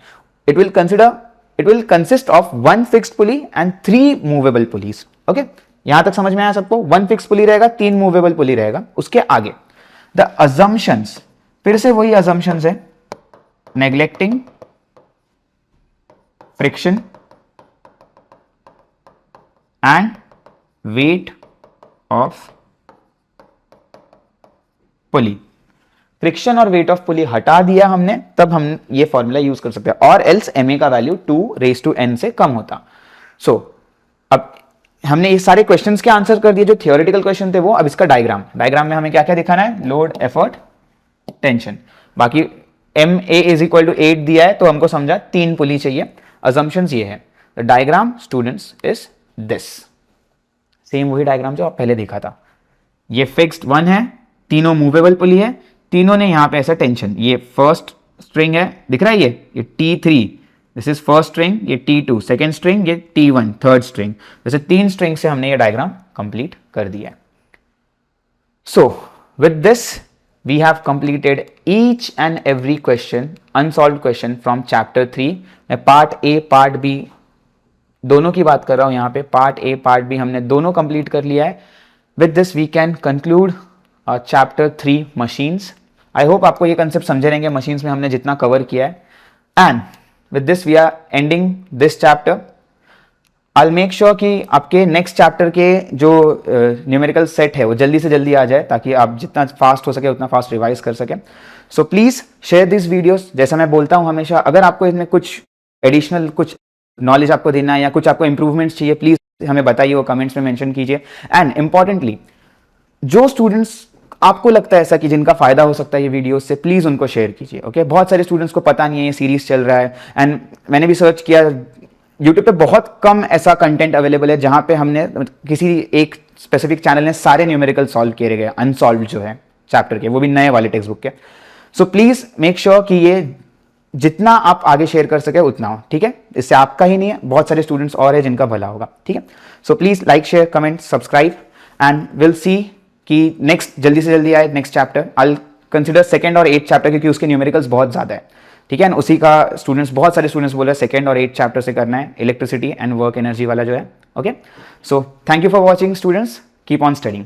it will consist of one fixed pulley and 3 movable pulleys, okay. यहां तक समझ में आया सबको? वन फिक्स्ड पुली रहेगा, 3 मूवेबल पुली रहेगा। उसके आगे द अजम्पशंस, फिर से वही अजम्पशंस है, neglecting friction and wait of pulley. Friction और वेट ऑफ पुली हटा दिया हमने, तब हम ये फॉर्मूला यूज कर सकते हैं, और एल्स MA का वैल्यू 2⁻n से कम होता। सो अब हमने ये सारे क्वेश्चंस के आंसर कर दिए, जो थियोरेटिकल क्वेश्चन थे वो। अब इसका डायग्राम में हमें क्या क्या दिखाना है, लोड एफर्ट टेंशन। बाकी MA इज इक्वल टू 8 दिया है, तो हमको समझा 3 पुली चाहिए। अजम्पशंस ये है, the diagram students is this, same वही डायग्राम जो आप पहले देखा था। ये फिक्स्ड 1 है, तीनों मूवेबल पुली है, तीनों ने यहां पे ऐसा टेंशन। ये फर्स्ट स्ट्रिंग है, दिख रहा है, ये T3, this is first string, ये T2 सेकेंड स्ट्रिंग, ये T1 थर्ड स्ट्रिंग। जैसे 3 स्ट्रिंग से हमने ये डायग्राम कंप्लीट कर दिया है। So with this we have completed each and every question, unsolved question from chapter 3। मैं पार्ट A पार्ट B दोनों की बात कर रहा हूं यहां पे। पार्ट A पार्ट B हमने दोनों कंप्लीट कर लिया है। With this we can conclude chapter 3 machines. I hope आपको ये कंसेप्ट समझे रहेंगे मशीन्स में हमने जितना कवर किया है। And with this we are ending this chapter. I will make sure कि आपके नेक्स्ट चैप्टर के जो न्यूमेरिकल सेट है वो जल्दी से जल्दी आ जाए, ताकि आप जितना फास्ट हो सके उतना फास्ट रिवाइज कर सके। So please share this videos. जैसा मैं बोलता हूं हमेशा, अगर आपको इसमें कुछ एडिशनल कुछ नॉलेज आपको देना है या कुछ आपको इंप्रूवमेंट्स चाहिए, प्लीज हमें बताइए, वो कमेंट्स में मेंशन कीजिए। एंड इंपॉर्टेंटली, जो स्टूडेंट्स आपको लगता है ऐसा कि जिनका फायदा हो सकता है ये वीडियो से, प्लीज उनको शेयर कीजिए, ओके। बहुत सारे स्टूडेंट्स को पता नहीं है ये सीरीज चल रहा है, एंड मैंने भी सर्च किया, यूट्यूब पे बहुत कम ऐसा कंटेंट अवेलेबल है जहां पे हमने किसी एक स्पेसिफिक चैनल ने सारे न्यूमेरिकल सॉल्व किए गए, अनसॉल्व जो है चैप्टर के, वो भी नए वाले टेक्स्ट बुक के। सो प्लीज मेक श्योर कि ये जितना आप आगे शेयर कर सके उतना हो, ठीक है। इससे आपका ही नहीं है, बहुत सारे स्टूडेंट्स और है जिनका भला होगा, ठीक है। So please like, share, comment, subscribe, and will see कि नेक्स्ट जल्दी से जल्दी आए next chapter. I consider 2nd और 8th चैप्टर, क्योंकि उसके न्यूमेरिकल्स बहुत ज्यादा है, ठीक है। उसी का स्टूडेंट्स, बहुत सारे स्टूडेंट्स बोल रहे हैं 2nd और 8th चैप्टर से करना है, इलेक्ट्रिसिटी एंड वर्क एनर्जी वाला जो है, okay. So thank you for watching students, keep on studying.